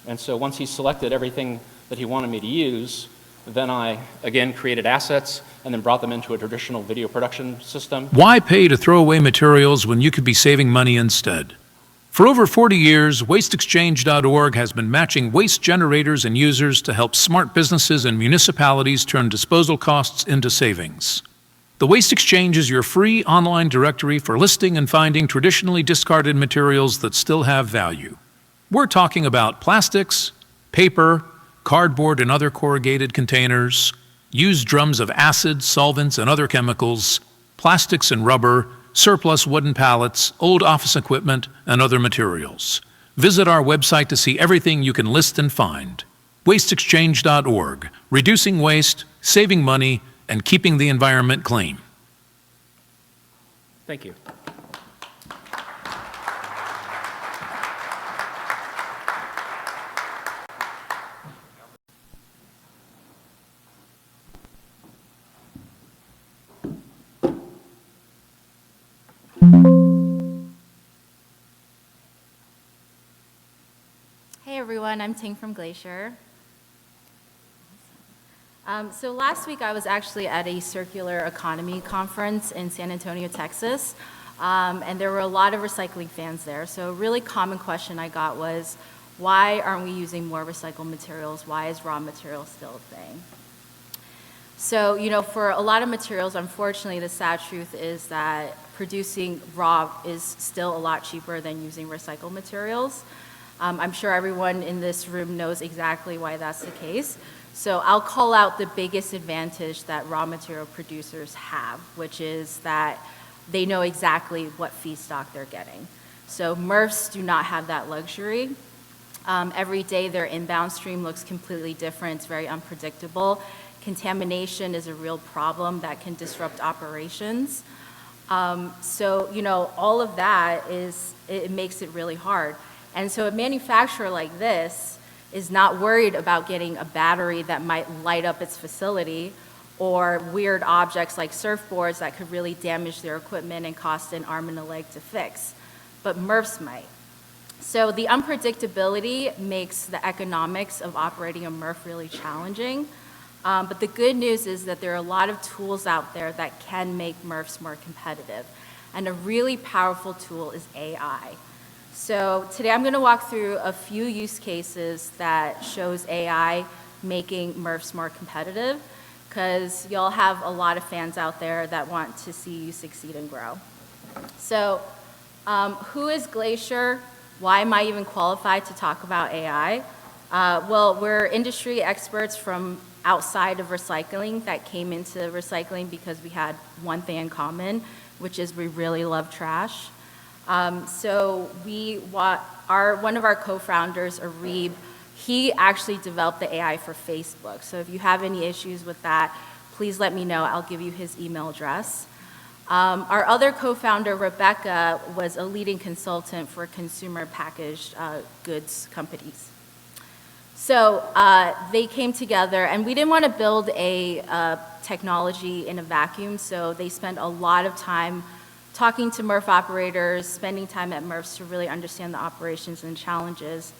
And so once he selected everything that he wanted me to use, then I, again, created assets and then brought them into a traditional video production system. Why pay to throw away materials when you could be saving money instead? For over 40 years, WasteExchange.org has been matching waste generators and users to help smart businesses and municipalities turn disposal costs into savings. The Waste Exchange is your free online directory for listing and finding traditionally discarded materials that still have value. We're talking about plastics, paper, cardboard and other corrugated containers, used drums of acids, solvents, and other chemicals, plastics and rubber, surplus wooden pallets, old office equipment, and other materials. Visit our website to see everything you can list and find. WasteExchange.org, reducing waste, saving money, and keeping the environment clean. Thank you. Hey everyone, I'm Ting from Glacier. So last week I was actually at a circular economy conference in San Antonio, Texas, and there were a lot of recycling fans there. So a really common question I got was, why aren't we using more recycled materials? Why is raw material still a thing? So, for a lot of materials, unfortunately, the sad truth is that producing raw is still a lot cheaper than using recycled materials. I'm sure everyone in this room knows exactly why that's the case. So I'll call out the biggest advantage that raw material producers have, which is that they know exactly what feedstock they're getting. So MRFs do not have that luxury. Every day their inbound stream looks completely different. It's very unpredictable. Contamination is a real problem that can disrupt operations. So, all of that it makes it really hard. And so a manufacturer like this is not worried about getting a battery that might light up its facility or weird objects like surfboards that could really damage their equipment and cost an arm and a leg to fix. But MRFs might. So the unpredictability makes the economics of operating a MRF really challenging. But the good news is that there are a lot of tools out there that can make MRFs more competitive. And a really powerful tool is AI. So today I'm going to walk through a few use cases that shows AI making MRFs more competitive, because y'all have a lot of fans out there that want to see you succeed and grow. So who is Glacier? Why am I even qualified to talk about AI? Well, we're industry experts from outside of recycling that came into recycling because we had one thing in common, which is we really love trash. So one of our co-founders, Arib, he actually developed the AI for Facebook. So if you have any issues with that, please let me know. I'll give you his email address. Our other co-founder, Rebecca, was a leading consultant for consumer packaged goods companies. So they came together, and we didn't want to build a technology in a vacuum, so they spent a lot of time talking to MRF operators, spending time at MRFs to really understand the operations and challenges,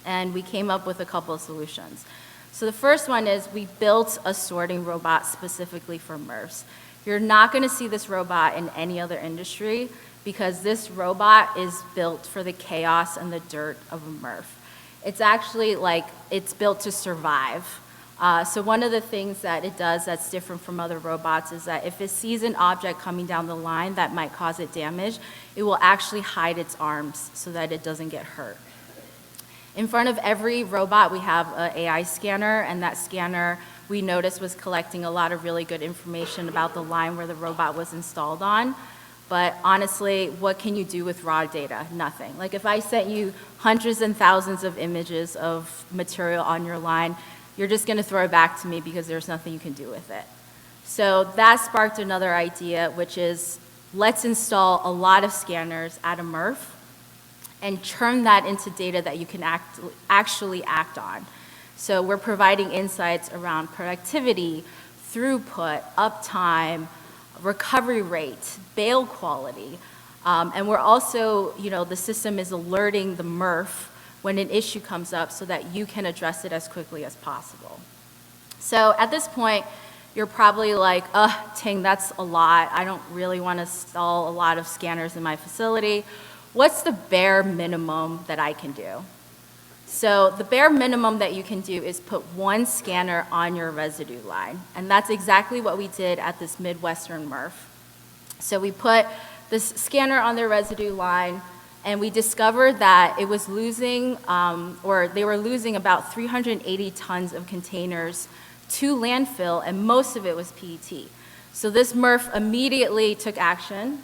and we came up with a couple of solutions. So the first one is we built a sorting robot specifically for MRFs. You're not going to see this robot in any other industry because this robot is built for the chaos and the dirt of a MRF. It's actually it's built to survive. So one of the things that it does that's different from other robots is that if it sees an object coming down the line that might cause it damage, it will actually hide its arms so that it doesn't get hurt. In front of every robot, we have an AI scanner, and that scanner, we noticed, was collecting a lot of really good information about the line where the robot was installed on. But honestly, what can you do with raw data? Nothing. Like if I sent you hundreds and thousands of images of material on your line, you're just gonna throw it back to me because there's nothing you can do with it. So that sparked another idea, which is let's install a lot of scanners at a MRF and turn that into data that you can actually act on. So we're providing insights around productivity, throughput, uptime, recovery rate, bail quality. And we're also, the system is alerting the MRF when an issue comes up so that you can address it as quickly as possible. So at this point, you're probably like, Ting, that's a lot. I don't really want to install a lot of scanners in my facility. What's the bare minimum that I can do? So the bare minimum that you can do is put one scanner on your residue line. And that's exactly what we did at this Midwestern MRF. So we put this scanner on their residue line, and we discovered that it was losing, or they were losing about 380 tons of containers to landfill, and most of it was PET. So this MRF immediately took action,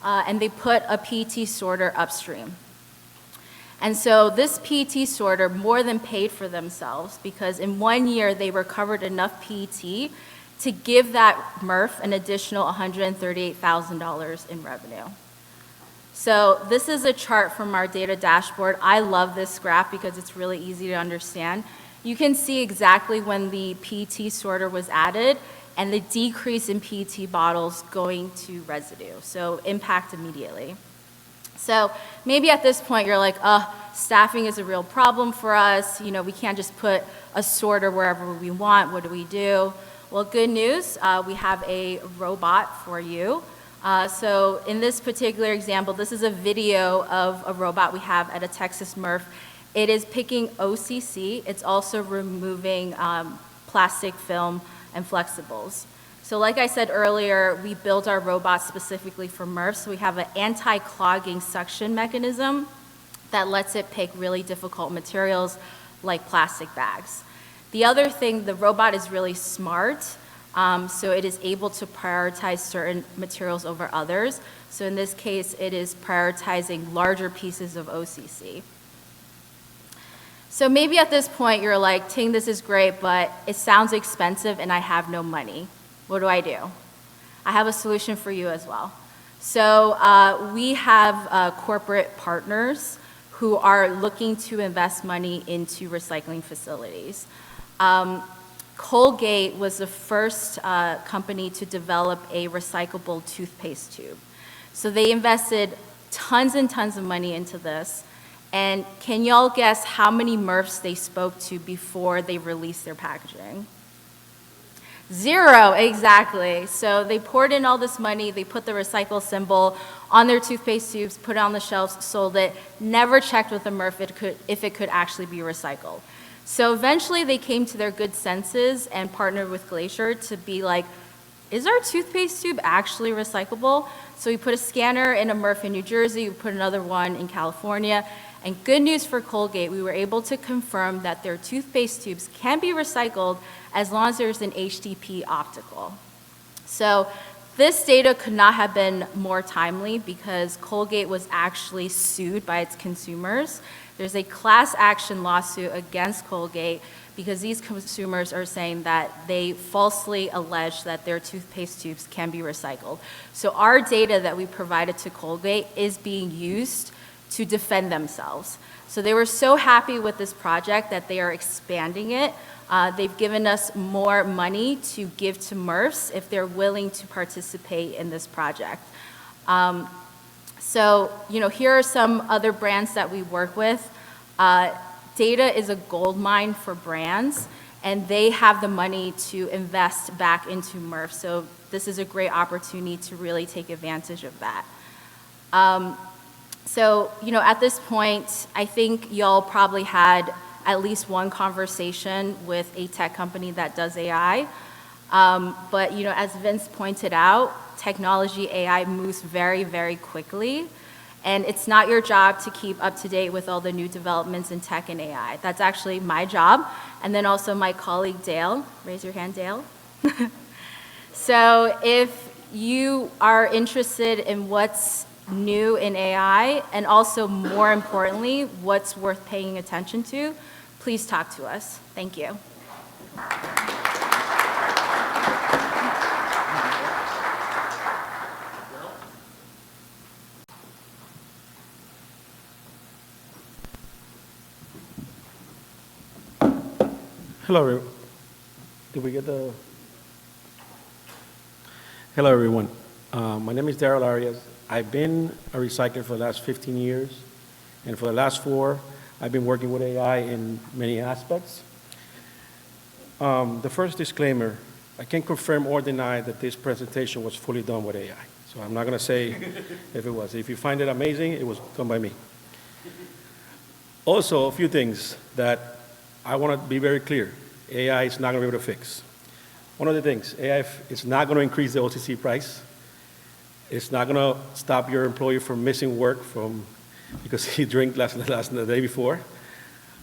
and they put a PET sorter upstream. And so this PET sorter more than paid for themselves because in 1 year they recovered enough PET to give that MRF an additional $138,000 in revenue. So this is a chart from our data dashboard. I love this graph because it's really easy to understand. You can see exactly when the PET sorter was added and the decrease in PET bottles going to residue. So impact immediately. So maybe at this point you're like, staffing is a real problem for us. We can't just put a sorter wherever we want. What do we do? Well, good news, we have a robot for you. So in this particular example, this is a video of a robot we have at a Texas MRF. It is picking OCC. It's also removing plastic film and flexibles. So like I said earlier, we built our robot specifically for MRFs. So we have an anti-clogging suction mechanism that lets it pick really difficult materials like plastic bags. The other thing, the robot is really smart, so it is able to prioritize certain materials over others. So in this case, it is prioritizing larger pieces of OCC. So maybe at this point you're like, Ting, this is great, but it sounds expensive and I have no money. What do? I have a solution for you as well. So we have corporate partners who are looking to invest money into recycling facilities. Colgate was the first company to develop a recyclable toothpaste tube. So they invested tons and tons of money into this. And can y'all guess how many MRFs they spoke to before they released their packaging? 0, exactly. So they poured in all this money, they put the recycle symbol on their toothpaste tubes, put it on the shelves, sold it, never checked with the MRF if it could actually be recycled. So eventually they came to their good senses and partnered with Glacier to be like, is our toothpaste tube actually recyclable? So we put a scanner in a MRF in New Jersey, we put another one in California, and good news for Colgate, we were able to confirm that their toothpaste tubes can be recycled as long as there's an HDP optical. So this data could not have been more timely because Colgate was actually sued by its consumers. There's a class action lawsuit against Colgate because these consumers are saying that they falsely allege that their toothpaste tubes can be recycled. So our data that we provided to Colgate is being used to defend themselves. So they were so happy with this project that they are expanding it. They've given us more money to give to MRFs if they're willing to participate in this project. So, here are some other brands that we work with. Data is a gold mine for brands, and they have the money to invest back into MRFs. So this is a great opportunity to really take advantage of that. So, at this point, I think y'all probably had at least one conversation with a tech company that does AI. But, as Vince pointed out, technology, AI moves very, very quickly. And it's not your job to keep up to date with all the new developments in tech and AI. That's actually my job. And then also my colleague Dale. Raise your hand, Dale. So if you are interested in what's new in AI, and also more importantly, what's worth paying attention to, please talk to us. Thank you. Hello, Hello, everyone. My name is Daryl Arias. I've been a recycler for the last 15 years, and for the last 4, I've been working with AI in many aspects. The first disclaimer, I can confirm or deny that this presentation was fully done with AI. So I'm not going to say if it was. If you find it amazing, it was done by me. Also, a few things that I want to be very clear. AI is not going to be able to fix. One of the things, AI is not going to increase the OTC price. It's not going to stop your employee from missing work because he drank the day before.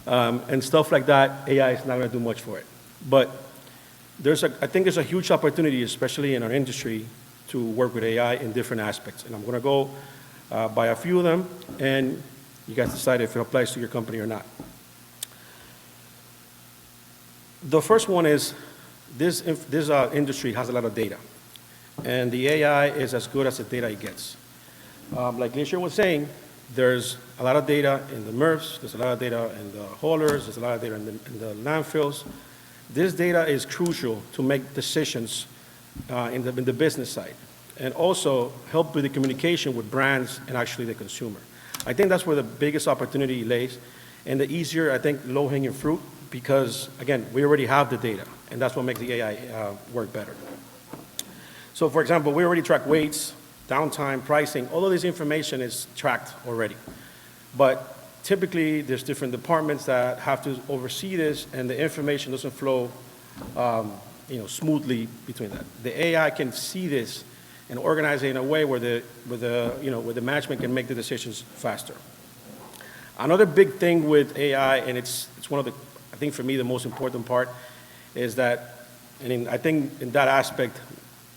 And stuff like that, AI is not going to do much for it. But I think there's a huge opportunity, especially in our industry, to work with AI in different aspects. And I'm going to go by a few of them, and you guys decide if it applies to your company or not. The first one is this industry has a lot of data, and the AI is as good as the data it gets. Like Nisha was saying, there's a lot of data in the MRFs, there's a lot of data in the haulers, there's a lot of data in the landfills. This data is crucial to make decisions in the business side, and also help with the communication with brands and actually the consumer. I think that's where the biggest opportunity lays, and the easier, I think, low-hanging fruit, because, again, we already have the data, and that's what makes the AI work better. So, for example, we already track weights, downtime, pricing. All of this information is tracked already. But typically, there's different departments that have to oversee this, and the information doesn't flow smoothly between that. The AI can see this and organize it in a way where the management can make the decisions faster. Another big thing with AI, and it's one of the, I think for me, the most important part, is that, and I think in that aspect,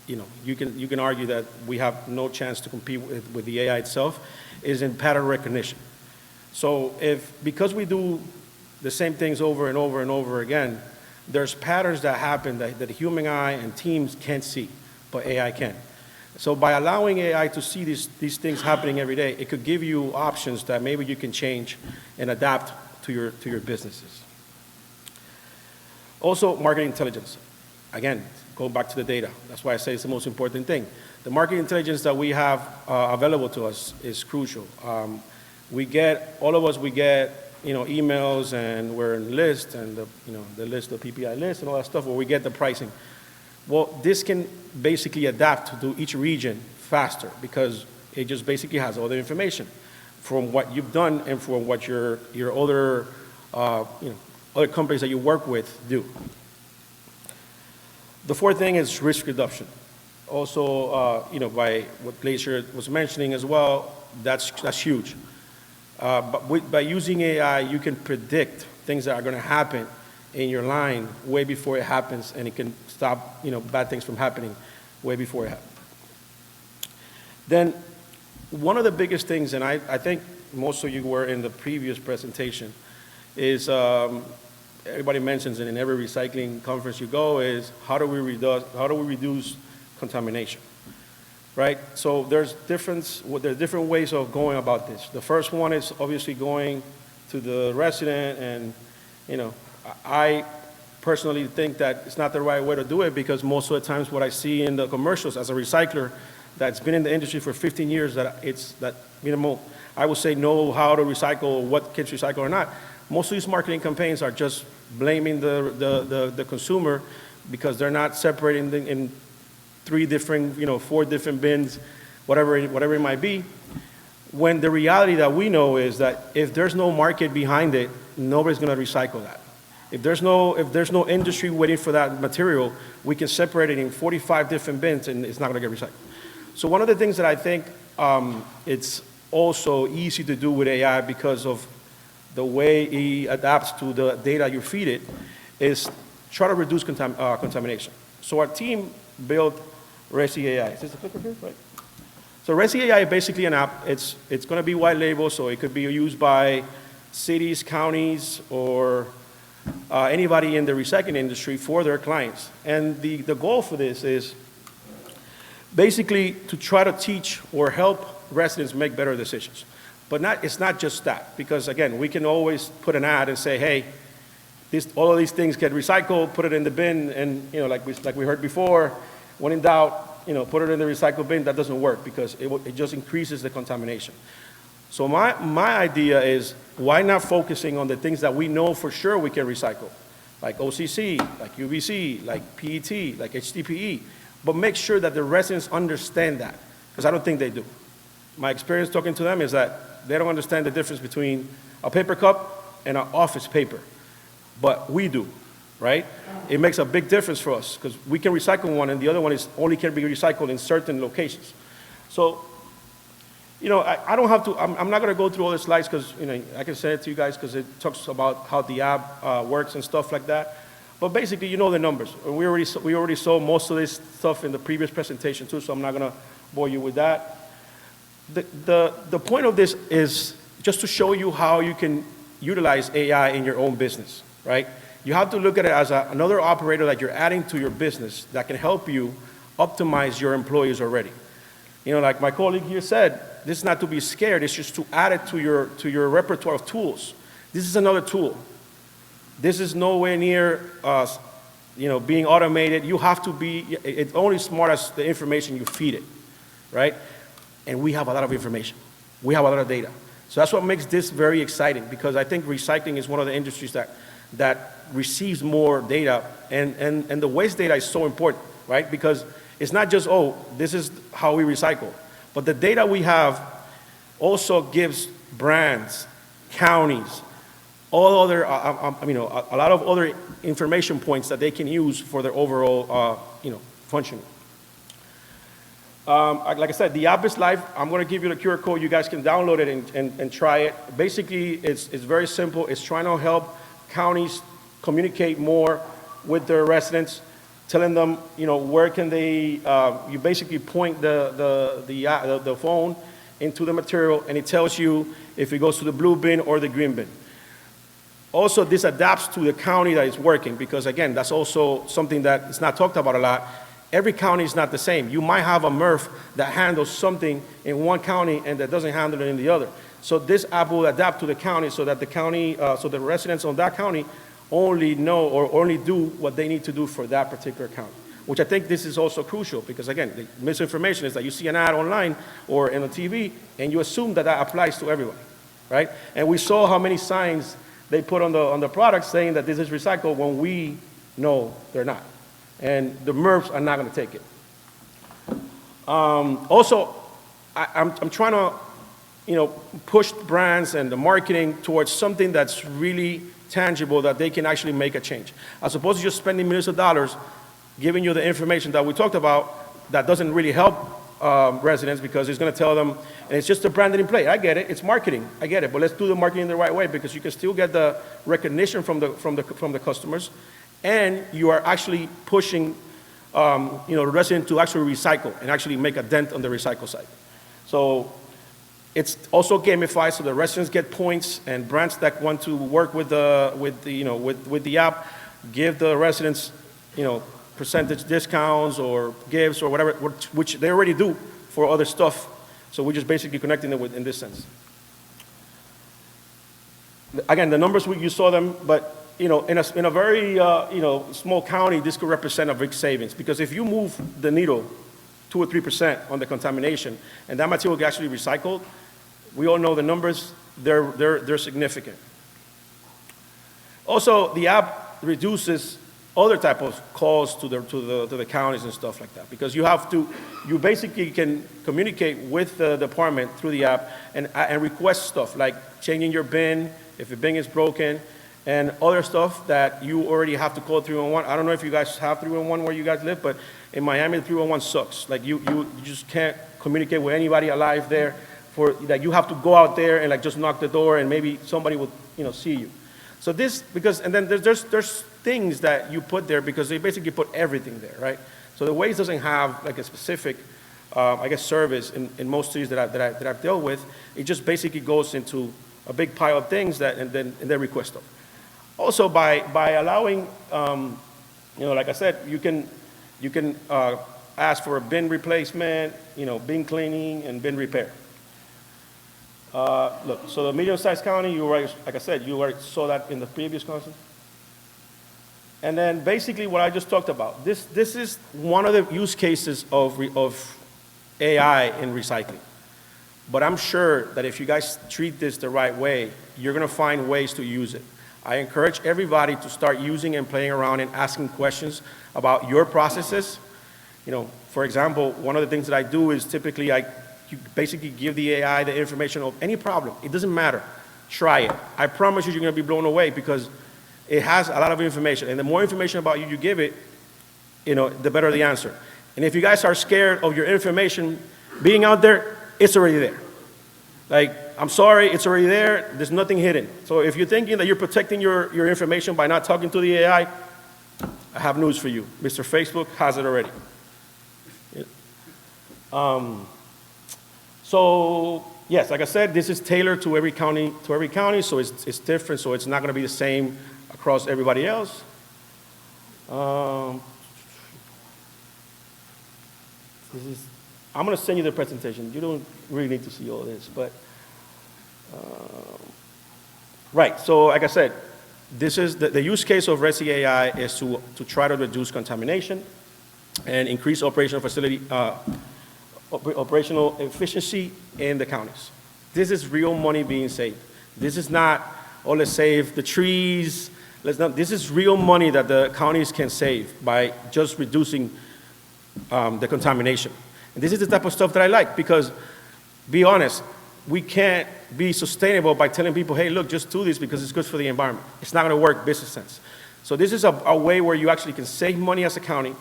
you can argue that we have no chance to compete with the AI itself, is in pattern recognition. So because we do the same things over and over and over again, there's patterns that happen that the human eye and teams can't see, but AI can. So by allowing AI to see these things happening every day, it could give you options that maybe you can change and adapt to your businesses. Also, market intelligence. Again, go back to the data. That's why I say it's the most important thing. The market intelligence that we have available to us is crucial. All of us get emails, and we're in lists, and the list, the PPI list, and all that stuff where we get the pricing. Well, this can basically adapt to each region faster because it just basically has all the information from what you've done and from what your other other companies that you work with do. The fourth thing is risk reduction. Also, by what Glacier was mentioning as well, that's huge. But by using AI, you can predict things that are going to happen in your line way before it happens, and it can stop bad things from happening way before it happens. Then, one of the biggest things, and I think most of you were in the previous presentation, is everybody mentions it in every recycling conference you go, is how do we reduce contamination, right? So there's different ways of going about this. The first one is obviously going to the resident, and I personally think that it's not the right way to do it, because most of the times what I see in the commercials as a recycler that's been in the industry for 15 years, I would say know how to recycle, what gets recycled or not. Most of these marketing campaigns are just blaming the consumer because they're not separating them in 3 different, 4 different bins, whatever it might be. when the reality that we know is that if there's no market behind it, nobody's going to recycle that. If there's no industry waiting for that material, we can separate it in 45 different bins and it's not going to get recycled. So one of the things that I think it's also easy to do with AI because of the way it adapts to the data you feed it is try to reduce contamination. So our team built Resi AI. Is this the clicker here? Right. So Resi AI is basically an app. It's going to be white label, so it could be used by cities, counties, or anybody in the recycling industry for their clients. And the goal for this is basically to try to teach or help residents make better decisions. But it's not just that, because again, we can always put an ad and say, hey, all of these things get recycled, put it in the bin, and like we heard before, when in doubt, put it in the recycle bin. That doesn't work because it just increases the contamination. So my idea is, why not focusing on the things that we know for sure we can recycle, like OCC, like UVC, like PET, like HDPE, but make sure that the residents understand that, because I don't think they do. My experience talking to them is that they don't understand the difference between a paper cup and an office paper, but we do, right? It makes a big difference for us because we can recycle one and the other one only can be recycled in certain locations. So, I don't have to, I'm not going to go through all the slides because, I can send it to you guys because it talks about how the app works and stuff like that. But basically, the numbers. We already saw most of this stuff in the previous presentation too, so I'm not going to bore you with that. The point of this is just to show you how you can utilize AI in your own business, right? You have to look at it as another operator that you're adding to your business that can help you optimize your employees already. Like my colleague here said, this is not to be scared, it's just to add it to your repertoire of tools. This is another tool. This is nowhere near being automated. You have to be, it's only smart as the information you feed it, right? And we have a lot of information. We have a lot of data. So that's what makes this very exciting, because I think recycling is one of the industries that receives more data, and the waste data is so important, right? Because it's not just, this is how we recycle, but the data we have also gives brands, counties, all other, a lot of other information points that they can use for their overall, functioning. Like I said, the app is live. I'm going to give you the QR code. You guys can download it and try it. Basically, it's very simple. It's trying to help counties communicate more with their residents, telling them, where can they, you basically point the phone into the material, and it tells you if it goes to the blue bin or the green bin. Also, this adapts to the county that is working, because again, that's also something that is not talked about a lot. Every county is not the same. You might have a MRF that handles something in one county and that doesn't handle it in the other. So this app will adapt to the county so that the county, so the residents on that county only know or only do what they need to do for that particular county, which I think this is also crucial, because again, the misinformation is that you see an ad online or in a TV and you assume that that applies to everyone, right? And we saw how many signs they put on the products saying that this is recycled when we know they're not. And the MRFs are not going to take it. Also, I'm trying to, push brands and the marketing towards something that's really tangible, that they can actually make a change, as opposed to just spending millions of dollars giving you the information that we talked about that doesn't really help residents, because it's going to tell them, and it's just a branding play. I get it. It's marketing. I get it. But let's do the marketing the right way, because you can still get the recognition from the customers, and you are actually pushing the resident to actually recycle and actually make a dent on the recycle side. So it's also gamified, so the residents get points, and brands that want to work with the app give the residents percentage discounts or gifts or whatever, which they already do for other stuff. So we're just basically connecting them in this sense. Again, the numbers, you saw them, but in a very small county, this could represent a big savings, because if you move the needle 2 or 3% on the contamination, and that material gets actually recycled, we all know the numbers, they're significant. Also, the app reduces other type of calls to the counties and stuff like that. Because you basically can communicate with the department through the app and request stuff like changing your bin, if your bin is broken, and other stuff that you already have to call 311. I don't know if you guys have 311 where you guys live, but in Miami, the 311 sucks. Like you just can't communicate with anybody alive there. Like you have to go out there and like just knock the door and maybe somebody will, see you. So and then there's things that you put there because they basically put everything there, right? So the Waze doesn't have like a specific, service in most cities that I've dealt with. It just basically goes into a big pile of things and then request them. Also, by allowing, like I said, you can ask for a bin replacement, bin cleaning, and bin repair. Look, so the medium-sized county, like I said, you already saw that in the previous consent. And then basically what I just talked about, this is one of the use cases of AI in recycling. But I'm sure that if you guys treat this the right way, you're going to find ways to use it. I encourage everybody to start using and playing around and asking questions about your processes. For example, one of the things that I do is typically you basically give the AI the information of any problem. It doesn't matter. Try it. I promise you're going to be blown away because it has a lot of information. And the more information about you give it, the better the answer. And if you guys are scared of your information being out there, it's already there. Like, I'm sorry, it's already there. There's nothing hidden. So if you're thinking that you're protecting your information by not talking to the AI, I have news for you. Mr. Facebook has it already. So yes, like I said, this is tailored to every county, so it's different, so it's not going to be the same across everybody else. I'm going to send you the presentation. You don't really need to see all this, but right. So like I said, this is the use case of Resi AI is to try to reduce contamination and increase operational efficiency in the counties. This is real money being saved. This is not, let's save the trees. This is real money that the counties can save by just reducing the contamination. And this is the type of stuff that I like because, be honest, we can't be sustainable by telling people, hey, look, just do this because it's good for the environment. It's not going to work business sense. So this is a way where you actually can save money as a county,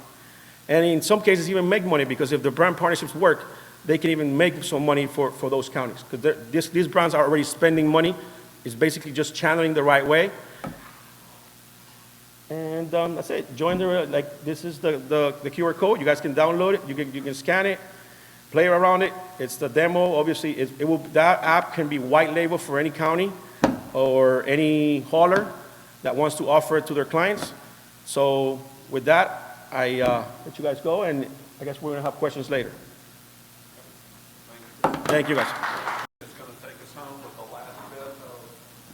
and in some cases even make money because if the brand partnerships work, they can even make some money for those counties. Because these brands are already spending money. It's basically just channeling the right way. And that's it. Join this is the QR code. You guys can download it. You can scan it, play around it. It's the demo. Obviously, that app can be white label for any county or any hauler that wants to offer it to their clients. So with that, I let you guys go, and I guess we're going to have questions later. Thank you, guys. It's going to take us home with the last bit of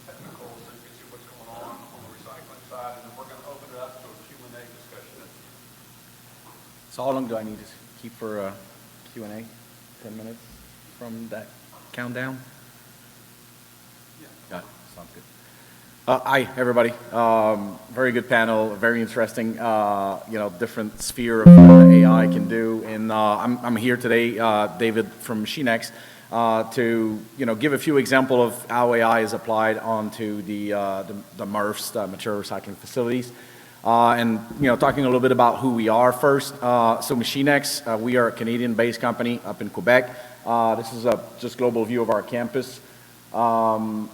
technicals and get you what's going on the recycling side, and then we're going to open it up to a Q&A discussion. So how long do I need to keep for Q&A? 10 minutes from that countdown? Yeah. Got it. Sounds good. Hi, everybody. Very good panel, very interesting, different sphere of AI can do. And I'm here today, David from MachineX, to, give a few examples of how AI is applied onto the MRFs, material recycling facilities. And, talking a little bit about who we are first. So MachineX, we are a Canadian-based company up in Quebec. This is a just global view of our campus. All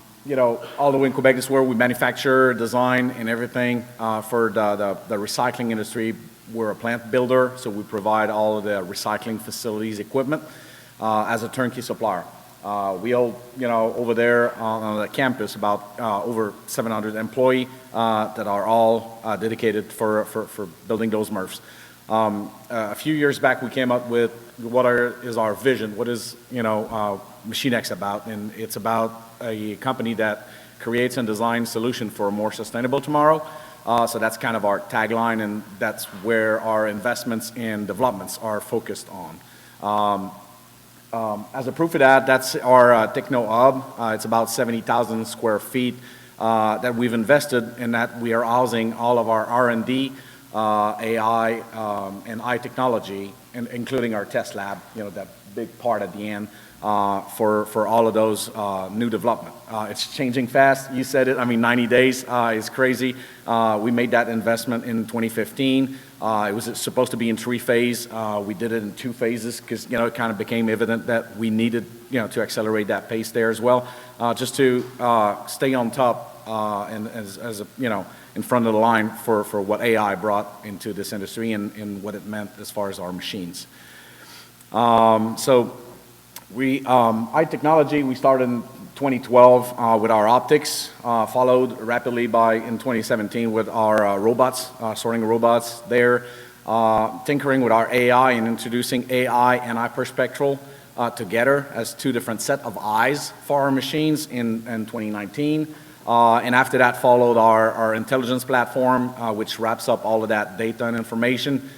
the way in Quebec is where we manufacture, design, and everything for the recycling industry. We're a plant builder, so we provide all of the recycling facilities equipment as a turnkey supplier. We hold, over there on the campus about over 700 employees that are all dedicated for building those MRFs. A few years back, we came up with what is our vision, what is, MachineX about, and it's about a company that creates and designs solutions for a more sustainable tomorrow. So that's kind of our tagline, and that's where our investments and developments are focused on. As a proof of that, that's our Techno Hub. It's about 70,000 square feet that we've invested in, that we are housing all of our R&D AI and eye technology, including our test lab, that big part at the end, for all of those new development. It's changing fast. You said it. I mean, 90 days is crazy. We made that investment in 2015. It was supposed to be in 3 phases. We did it in 2 phases because it kind of became evident that we needed to accelerate that pace there as well, just to stay on top and as in front of the line for what AI brought into this industry and what it meant as far as our machines. So eye technology, we started in 2012 with our optics, followed rapidly in 2017 with our robots, sorting robots there, tinkering with our AI and introducing AI and hyperspectral together as 2 different set of eyes for our machines in 2019. And after that followed our intelligence platform, which wraps up all of that data and information,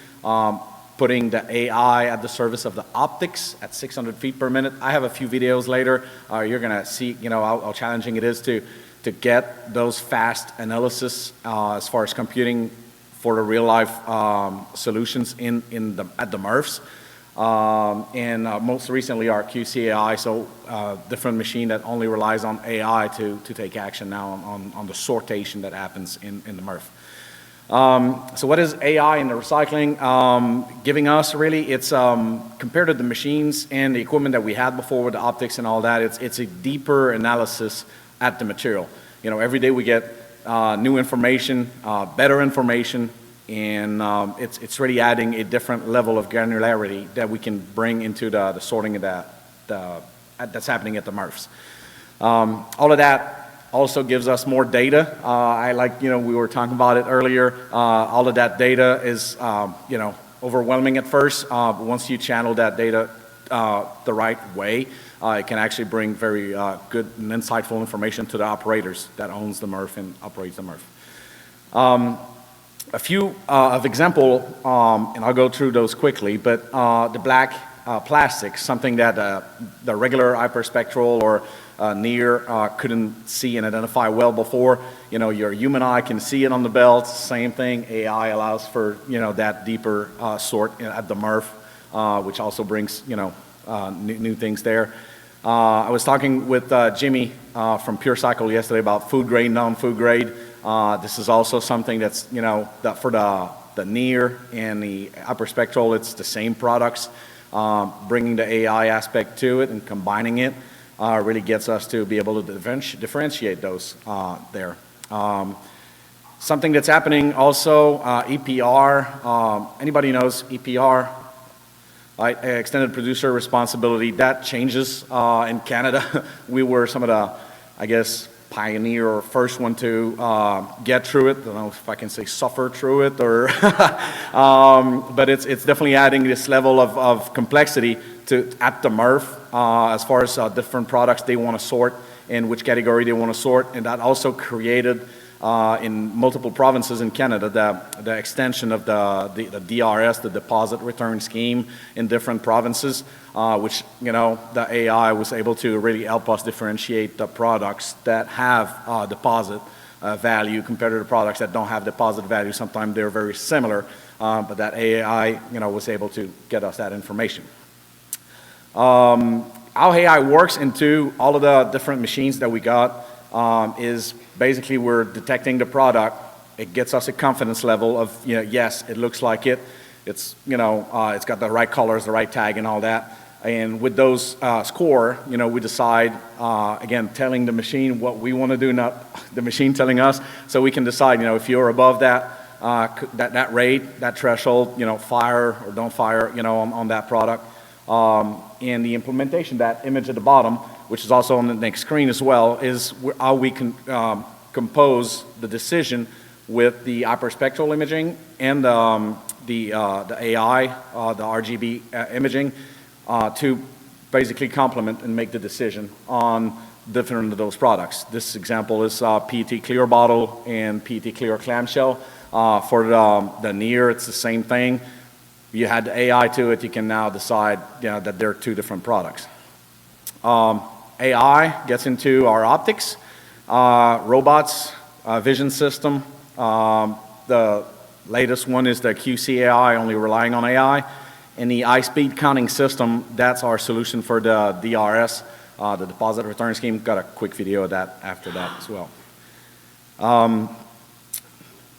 putting the AI at the service of the optics at 600 feet per minute. I have a few videos later. You're going to see, how challenging it is to get those fast analysis as far as computing for the real life solutions at the MRFs. And most recently our QCAI, so different machine that only relies on AI to take action now on the sortation that happens in the MRF. So what is AI in the recycling giving us really? It's compared to the machines and the equipment that we had before with the optics and all that, it's a deeper analysis at the material. Every day we get new information, better information, and it's really adding a different level of granularity that we can bring into the sorting of that's happening at the MRFs. All of that also gives us more data. We were talking about it earlier. All of that data is, overwhelming at first, but once you channel that data the right way, it can actually bring very good and insightful information to the operators that owns the MRF and operates the MRF. A few of example, and I'll go through those quickly, but the black plastic, something that the regular hyperspectral or near couldn't see and identify well before. Your human eye can see it on the belt. Same thing. AI allows for that deeper sort at the MRF, which also brings new things there. I was talking with Jimmy from Pure Cycle yesterday about food grade, non-food grade. This is also something that's that for the near and the hyperspectral, it's the same products. Bringing the AI aspect to it and combining it really gets us to be able to differentiate those there. Something that's happening also, EPR. Anybody knows EPR? Right, extended producer responsibility. That changes in Canada. We were some of the, I guess, pioneer or first one to get through it. I don't know if I can say suffer through it or, but it's definitely adding this level of complexity at the MRF as far as different products they want to sort and which category they want to sort. And that also created in multiple provinces in Canada the extension of the DRS, the deposit return scheme in different provinces, which the AI was able to really help us differentiate the products that have deposit value compared to the products that don't have deposit value. Sometimes they're very similar, but that AI was able to get us that information. How AI works into all of the different machines that we got is basically we're detecting the product. It gets us a confidence level of, yes, it looks like it. It's, it's got the right colors, the right tag and all that. And with those score, we decide, again, telling the machine what we want to do, not the machine telling us. So we can decide, if you're above that rate, that threshold, fire or don't fire, on that product. And the implementation, that image at the bottom, which is also on the next screen as well, is how we can compose the decision with the hyperspectral imaging and the AI, the RGB imaging, to basically complement and make the decision on different of those products. This example is PET clear bottle and PET clear clamshell. For the near, it's the same thing. You add the AI to it, you can now decide that they're 2 different products. AI gets into our optics, robots, vision system. The latest one is the QCAI, only relying on AI. And the high-speed counting system, that's our solution for the DRS, the deposit return scheme. Got a quick video of that after that as well.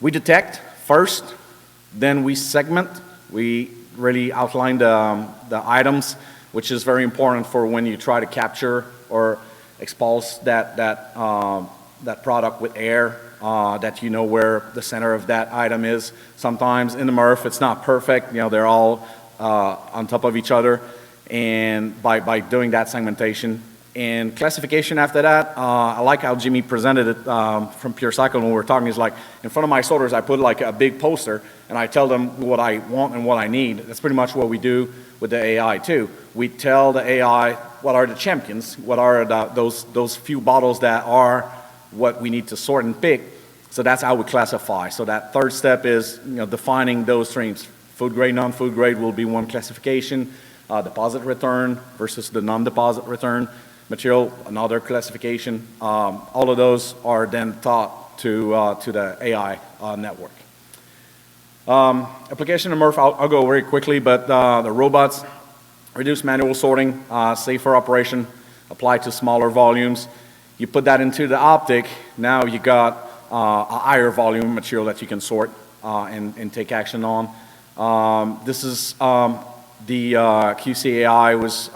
We detect first, then we segment. We really outline the items, which is very important for when you try to capture or expulse that product with air, that you know where the center of that item is. Sometimes in the MRF, it's not perfect. You know, they're all on top of each other. And by doing that segmentation and classification after that, I like how Jimmy presented it from Pure Cycle when we were talking. Is like, in front of my sorters, I put like a big poster, and I tell them what I want and what I need. That's pretty much what we do with the AI too. We tell the AI what are the champions, what are those few bottles that are what we need to sort and pick. So that's how we classify. So that third step is, you know, defining those streams. Food grade, non-food grade will be one classification. Deposit return versus the non-deposit return material, another classification. All of those are then taught to the AI network. Application of MRF, I'll go very quickly, but the robots reduce manual sorting, safer operation, apply to smaller volumes. You put that into the optic, now you got a higher volume material that you can sort and take action on. This is the QCAI was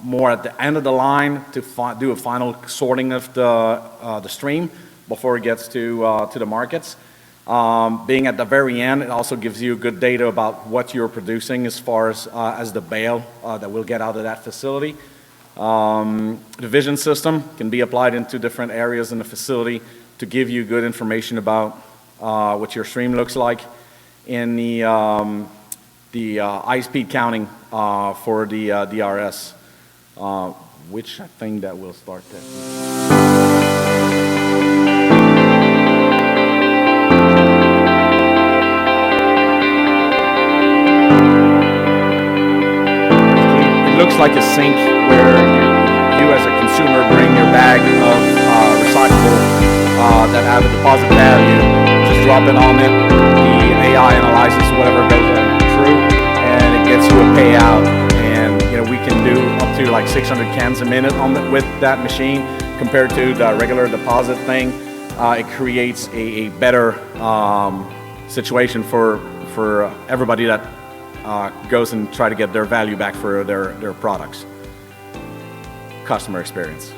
more at the end of the line to do a final sorting of the stream before it gets to the markets. Being at the very end, it also gives you good data about what you're producing as far as the bale that we'll get out of that facility. The vision system can be applied into different areas in the facility to give you good information about what your stream looks like. In the high-speed counting for the DRS, which I think that will start there. It looks like a sink where you as a consumer bring your bag of recyclable that have a deposit value, just drop it on it, the AI analyzes whatever goes in through, and it gets you a payout. And you know, we can do up to like 600 cans a minute with that machine compared to the regular deposit thing. It creates a better situation for everybody that goes and try to get their value back for their products. Customer experience.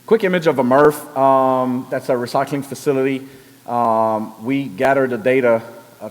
Quick image of a MRF. That's a recycling facility. We gather the data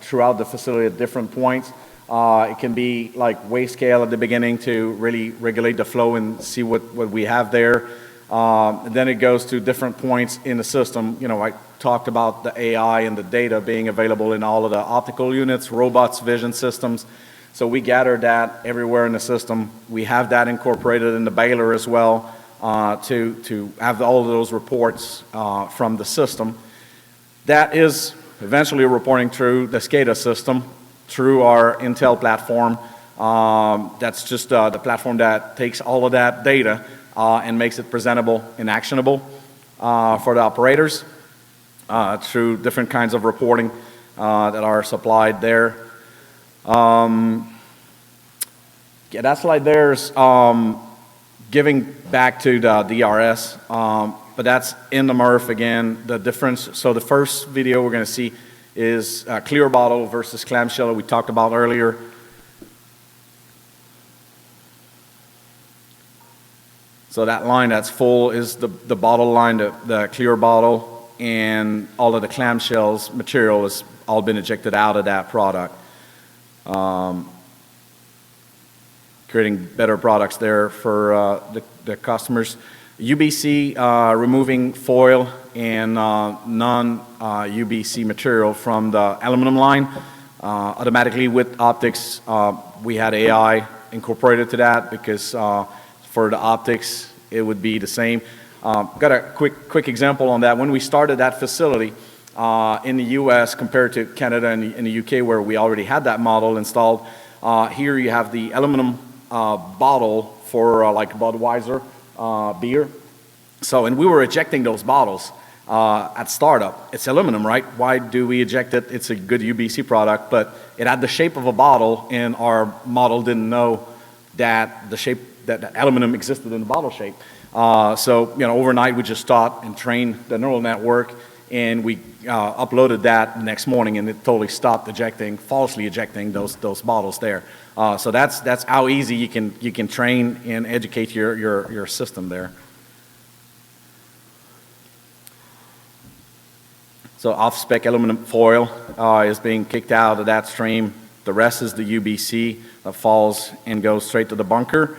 throughout the facility at different points. It can be like weigh scale at the beginning to really regulate the flow and see what we have there. And then it goes to different points in the system. You know, I talked about the AI and the data being available in all of the optical units, robots, vision systems. So we gather that everywhere in the system. We have that incorporated in the baler as well to have all of those reports from the system. That is eventually reporting through the SCADA system, through our Intel platform. That's just the platform that takes all of that data and makes it presentable and actionable for the operators through different kinds of reporting that are supplied there. Yeah, that slide there is giving back to the DRS, but that's in the MRF again. The difference, so the first video we're going to see is clear bottle versus clamshell we talked about earlier. So that line that's full is the bottle line, the clear bottle, and all of the clamshells material has all been ejected out of that product. Creating better products there for the customers. UBC, removing foil and non-UBC material from the aluminum line. Automatically with optics, we had AI incorporated to that because for the optics, it would be the same. Got a quick example on that. When we started that facility in the US compared to Canada and in the UK where we already had that model installed, here you have the aluminum bottle for like Budweiser beer. So, and we were ejecting those bottles. at startup. It's aluminum, right? Why do we eject it? It's a good UBC product, but it had the shape of a bottle, and our model didn't know that that aluminum existed in the bottle shape. So, overnight we just taught and trained the neural network, and we uploaded that the next morning, and it totally stopped falsely ejecting those bottles there. So that's how easy you can train and educate your system there. So off-spec aluminum foil is being kicked out of that stream. The rest is the UBC that falls and goes straight to the bunker.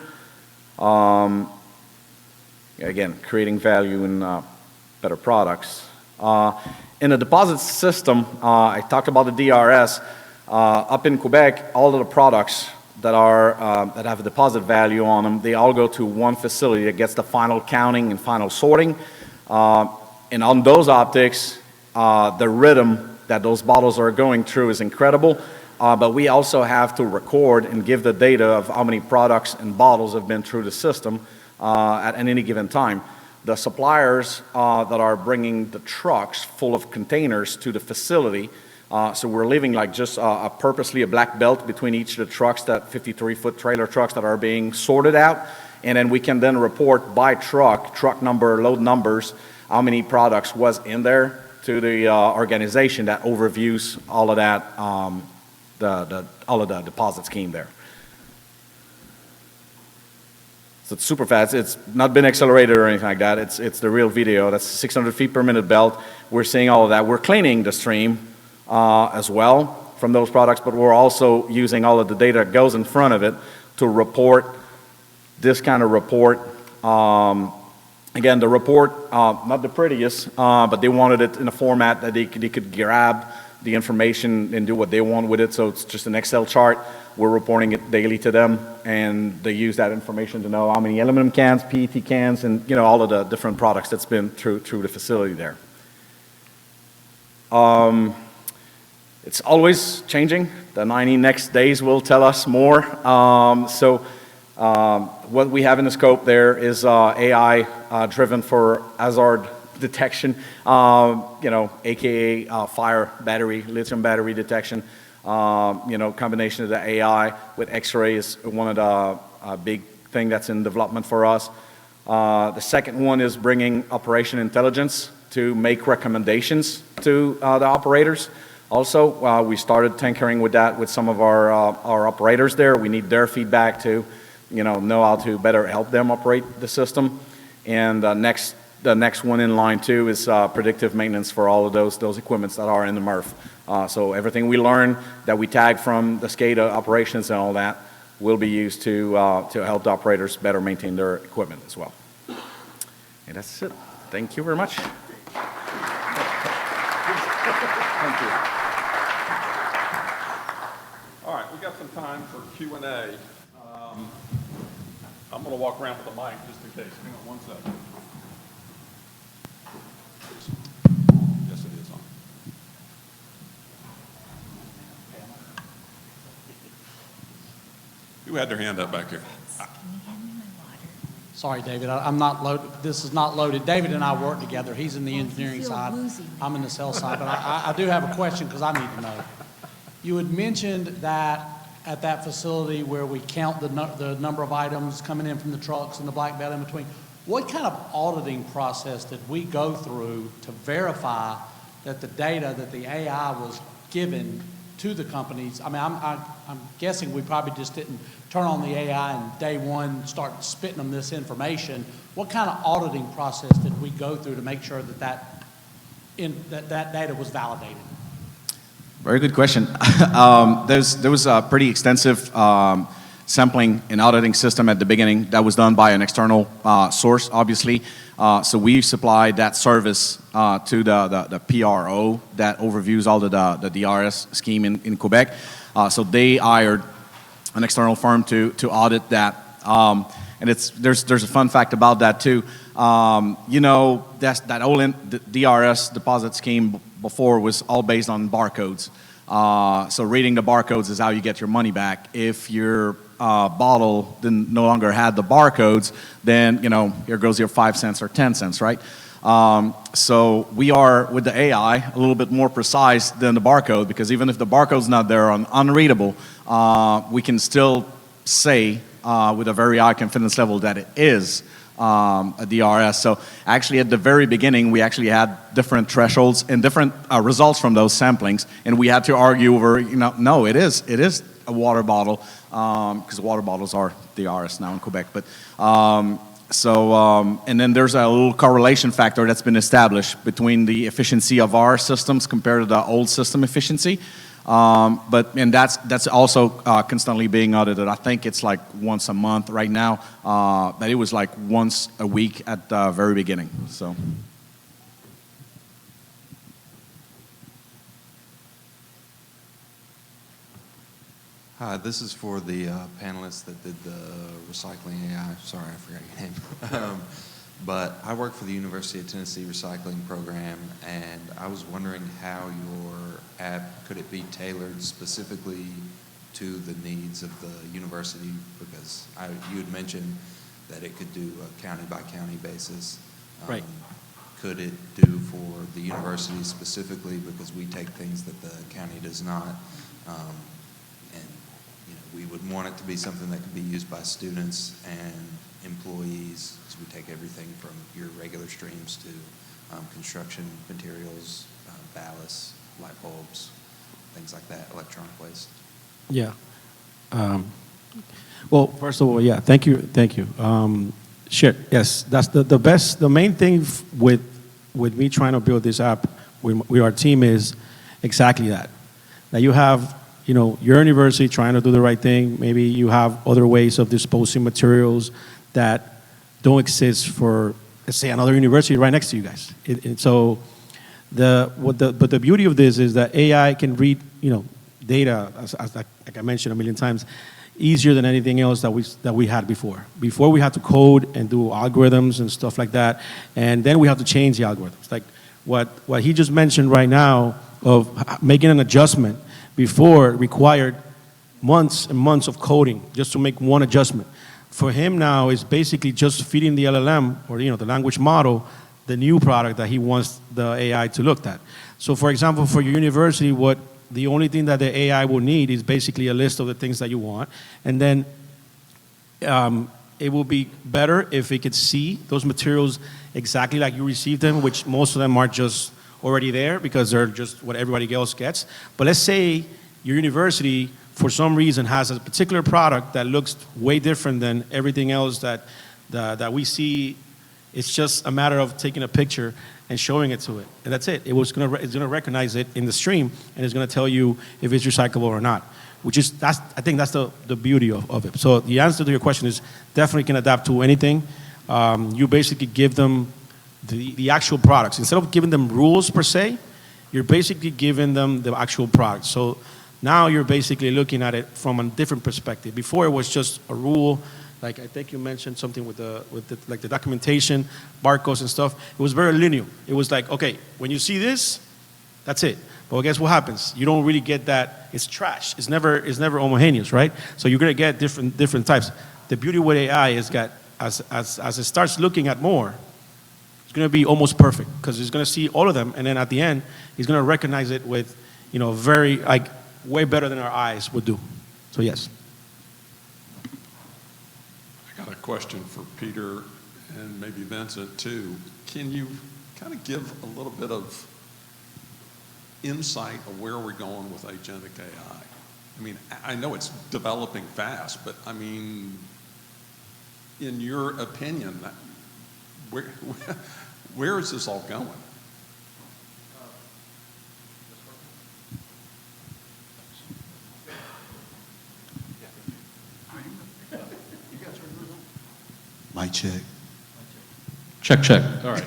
Again, creating value in better products. In the deposit system, I talked about the DRS. Up in Quebec, all of the products that have a deposit value on them, they all go to one facility that gets the final counting and final sorting. And on those optics, the rhythm that those bottles are going through is incredible, but we also have to record and give the data of how many products and bottles have been through the system at any given time. The suppliers that are bringing the trucks full of containers to the facility, so we're leaving like just purposely a black belt between each of the trucks, that 53-foot trailer trucks that are being sorted out, and then we can then report by truck number, load numbers, how many products was in there, to the organization that overviews all of that, all of the deposit scheme there. So it's super fast. It's not been accelerated or anything like that. It's the real video. That's 600 feet per minute belt. We're seeing all of that. We're cleaning the stream as well from those products, but we're also using all of the data that goes in front of it to report this kind of report. Again, the report, not the prettiest, but they wanted it in a format that they could grab the information and do what they want with it. So it's just an Excel chart. We're reporting it daily to them, and they use that information to know how many aluminum cans, PET cans, and all of the different products that's been through the facility there. It's always changing. The 90 next days will tell us more. What we have in the scope there is AI driven for hazard detection, aka fire battery, lithium battery detection. Combination of the AI with X-ray is one of the big thing that's in development for us. The second one is bringing operation intelligence to make recommendations to the operators. Also, we started tinkering with that with some of our operators there. We need their feedback to know how to better help them operate the system. And the next one in line too is predictive maintenance for all of those equipments that are in the MRF. So everything we learn that we tag from the SCADA operations and all that will be used to help the operators better maintain their equipment as well. And that's it. Thank you very much. Thank you. All right, we got some time for Q&A. I'm going to walk around with the mic just in case. Hang on one second. Yes, it is on. Who had their hand up back there? Sorry, David, I'm not loaded. This is not loaded. David and I work together. He's in the engineering side. I'm in the sales side, but I do have a question because I need to know. You had mentioned that at that facility where we count the number of items coming in from the trucks and the black belt in between, what kind of auditing process did we go through to verify that the data that the AI was given to the companies? I mean, I'm guessing we probably just didn't turn on the AI and day one start spitting them this information. What kind of auditing process did we go through to make sure that data was validated? Very good question. There was a pretty extensive sampling and auditing system at the beginning that was done by an external source, obviously. So we supplied that service to the PRO that overviews all the DRS scheme in Quebec. So they hired an external firm to audit that. And there's a fun fact about that too. That whole DRS deposit scheme before was all based on barcodes. So reading the barcodes is how you get your money back. If your bottle no longer had the barcodes, then here goes your 5 cents or 10 cents, right? So we are, with the AI, a little bit more precise than the barcode, because even if the barcode's not there on unreadable, we can still say with a very high confidence level that it is a DRS. So actually at the very beginning, we actually had different thresholds and different results from those samplings, and we had to argue over, no, it is a water bottle, because water bottles are DRS now in Quebec. But and then there's a little correlation factor that's been established between the efficiency of our systems compared to the old system efficiency. And that's also constantly being audited. I think it's like once a month right now, but it was like once a week at the very beginning. So. Hi, this is for the panelists that did the recycling AI. Sorry, I forgot your name. But I work for the University of Tennessee recycling program, and I was wondering how your app, could it be tailored specifically to the needs of the university? Because you had mentioned that it could do a county-by-county basis. Right. Could it do for the university specifically, because we take things that the county does not? We would want it to be something that could be used by students and employees, because we take everything from your regular streams to construction materials, ballasts, light bulbs, things like that, electronic waste. Yeah. Well, first of all, yeah, thank you. Sure, yes, that's the best, the main thing with me trying to build this app with our team is exactly that. That you have, your university trying to do the right thing. Maybe you have other ways of disposing materials that don't exist for, let's say, another university right next to you guys. But the beauty of this is that AI can read, data, as like I mentioned a million times, easier than anything else that we had before. Before we had to code and do algorithms and stuff like that, and then we have to change the algorithms. Like what he just mentioned right now of making an adjustment before required months and months of coding just to make one adjustment. For him now, it's basically just feeding the LLM or the language model the new product that he wants the AI to look at. So for example, for your university, the only thing that the AI will need is basically a list of the things that you want, and then it will be better if it could see those materials exactly like you received them, which most of them are just already there because they're just what everybody else gets. But let's say your university, for some reason, has a particular product that looks way different than everything else that we see. It's just a matter of taking a picture and showing it to it, and that's it. It's gonna recognize it in the stream, and it's gonna tell you if it's recyclable or not. I think that's the beauty of it. So the answer to your question is definitely can adapt to anything. You basically give them the actual products. Instead of giving them rules per se, you're basically giving them the actual product. So now you're basically looking at it from a different perspective. Before it was just a rule, like I think you mentioned something with the documentation, barcodes and stuff. It was very linear. It was like, okay, when you see this, that's it. But guess what happens? You don't really get that. It's trash. It's never homogeneous, right? So you're gonna get different types. The beauty with AI is that as it starts looking at more, it's going to be almost perfect because it's going to see all of them, and then at the end, he's going to recognize it with, very, way better than our eyes would do. So yes. I got a question for Peter and maybe Vincent too. Can you kind of give a little bit of insight of where we're going with agentic AI? I mean, I know it's developing fast, but I mean, in your opinion, where is this all going? Mic check. Check. All right.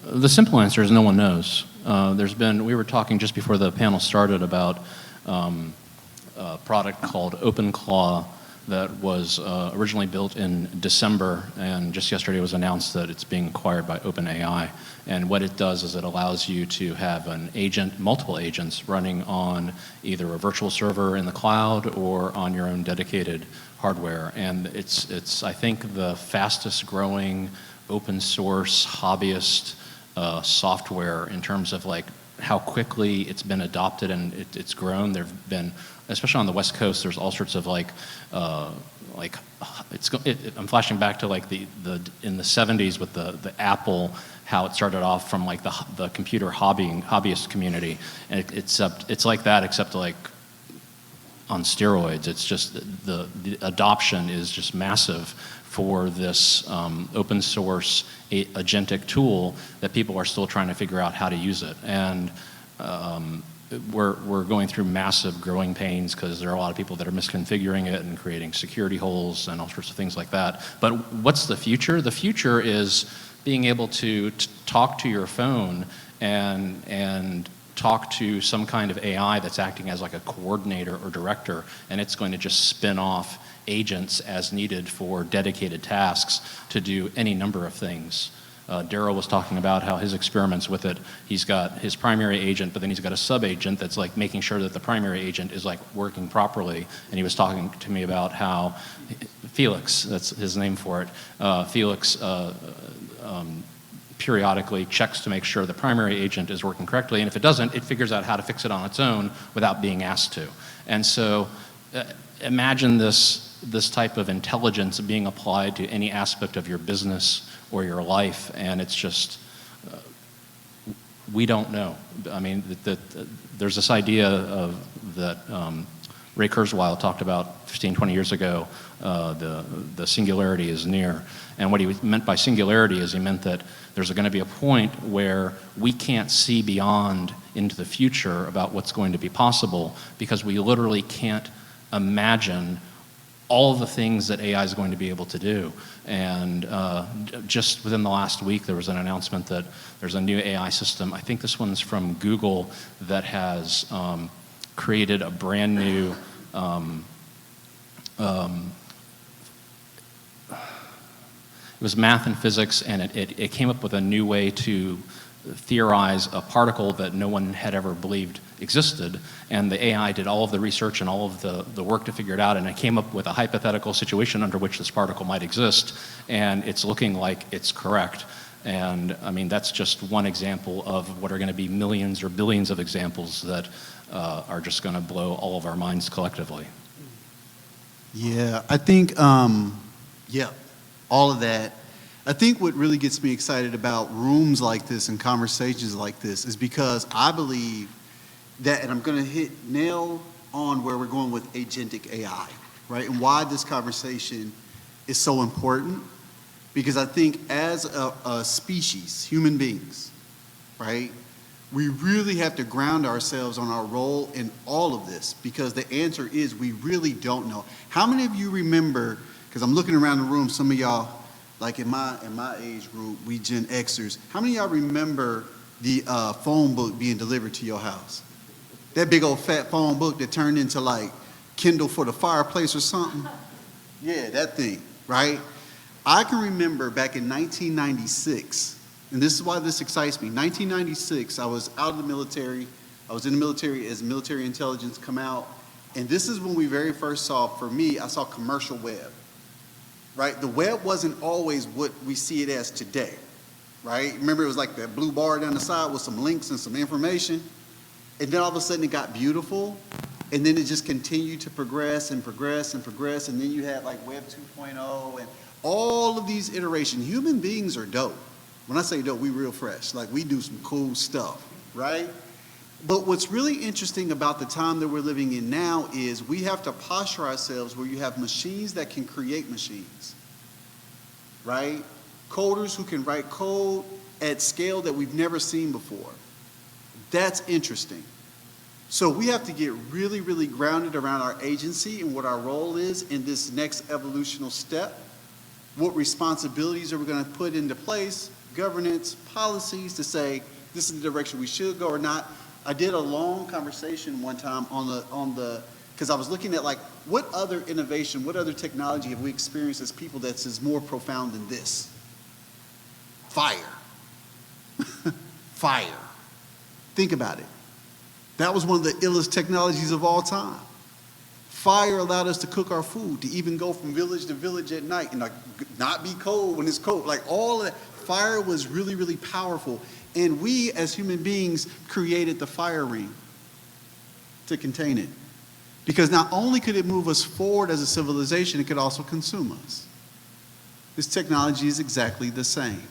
The simple answer is no one knows. We were talking just before the panel started about a product called OpenClaw that was originally built in December, and just yesterday it was announced that it's being acquired by OpenAI. And what it does is it allows you to have an agent, multiple agents running on either a virtual server in the cloud or on your own dedicated hardware. And it's I think, the fastest growing open source hobbyist software in terms of like how quickly it's been adopted and it's grown. There've been, especially on the West Coast, there's all sorts of I'm flashing back to like the in the 70s with the Apple, how it started off from like the computer hobbyist community, and it's like that except like on steroids. It's just the adoption is just massive for this open source agentic tool that people are still trying to figure out how to use it. And we're going through massive growing pains because there are a lot of people that are misconfiguring it and creating security holes and all sorts of things like that. But what's the future? The future is being able to talk to your phone and talk to some kind of AI that's acting as like a coordinator or director, and it's going to just spin off agents as needed for dedicated tasks to do any number of things. Daryl was talking about how his experiments with it, he's got his primary agent, but then he's got a sub-agent that's like making sure that the primary agent is like working properly. And he was talking to me about how Felix, that's his name for it, Felix periodically checks to make sure the primary agent is working correctly, and if it doesn't, it figures out how to fix it on its own without being asked to. And so imagine this type of intelligence being applied to any aspect of your business or your life, and it's just, we don't know. I mean, there's this idea of that Ray Kurzweil talked about 15, 20 years ago, the singularity is near. And what he meant by singularity is he meant that there's going to be a point where we can't see beyond into the future about what's going to be possible because we literally can't imagine all of the things that AI is going to be able to do. And just within the last week, there was an announcement that there's a new AI system. I think this one's from Google that has created a brand new it was math and physics, and it came up with a new way to theorize a particle that no one had ever believed existed, and the AI did all of the research and all of the work to figure it out, and it came up with a hypothetical situation under which this particle might exist, and it's looking like it's correct. And I mean, that's just one example of what are going to be millions or billions of examples that are just going to blow all of our minds collectively. Yeah, I think, all of that. I think what really gets me excited about rooms like this and conversations like this is because I believe that, and I'm going to hit nail on where we're going with agentic AI, right? And why this conversation is so important. Because I think as a species, human beings, right, we really have to ground ourselves on our role in all of this, because the answer is we really don't know. How many of you remember, because I'm looking around the room, some of y'all, like in my age group, we Gen Xers, how many of y'all remember the phone book being delivered to your house? That big old fat phone book that turned into like Kindle for the fireplace or something? Yeah, that thing, right? I can remember back in 1996, and this is why this excites me. 1996, I was out of the military. I was in the military as military intelligence come out. And this is when we very first saw, for me, I saw commercial web, right? The web wasn't always what we see it as today, right? Remember, it was like that blue bar down the side with some links and some information. And then all of a sudden it got beautiful. And then it just continued to progress and progress and progress. And then you had like Web 2.0 and all of these iterations. Human beings are dope. When I say dope, we real fresh. Like, we do some cool stuff, right? But what's really interesting about the time that we're living in now is we have to posture ourselves where you have machines that can create machines, right? Coders who can write code at scale that we've never seen before. That's interesting. So we have to get really, really grounded around our agency and what our role is in this next evolutional step. What responsibilities are we going to put into place, governance, policies to say this is the direction we should go or not. I did a long conversation one time because I was looking at like what other innovation, what other technology have we experienced as people that's is more profound than this? Fire. Fire. Think about it. That was one of the illest technologies of all time. Fire allowed us to cook our food, to even go from village to village at night and like not be cold when it's cold. Like all of that, fire was really, really powerful. And we as human beings created the fire ring to contain it. Because not only could it move us forward as a civilization, it could also consume us. This technology is exactly the same.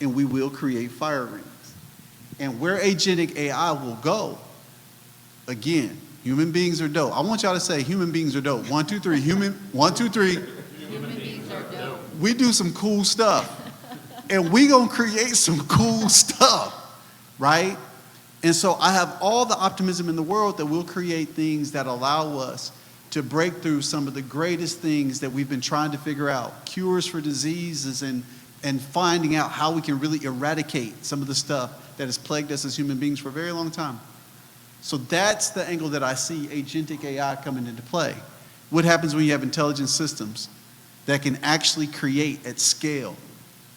And we will create fire rings. And where agentic AI will go, again, human beings are dope. I want y'all to say human beings are dope. 1, 2, 3. One, two, three. Human beings are dope. We do some cool stuff. And we gonna create some cool stuff, right? And so I have all the optimism in the world that we'll create things that allow us to break through some of the greatest things that we've been trying to figure out, cures for diseases and finding out how we can really eradicate some of the stuff that has plagued us as human beings for a very long time. So that's the angle that I see agentic AI coming into play. What happens when you have intelligent systems that can actually create at scale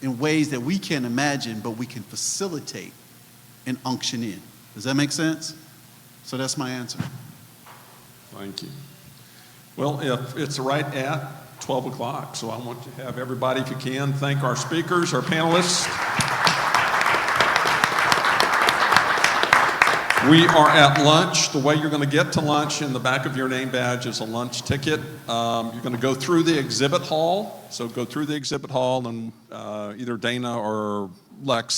in ways that we can't imagine, but we can facilitate and unction in? Does that make sense? So that's my answer. Thank you. Well, if it's right at 12 o'clock, so I want to have everybody, if you can, thank our speakers, our panelists. We are at lunch. The way you're going to get to lunch in the back of your name badge is a lunch ticket. You're going to go through the exhibit hall. So go through the exhibit hall and either Dana or Lex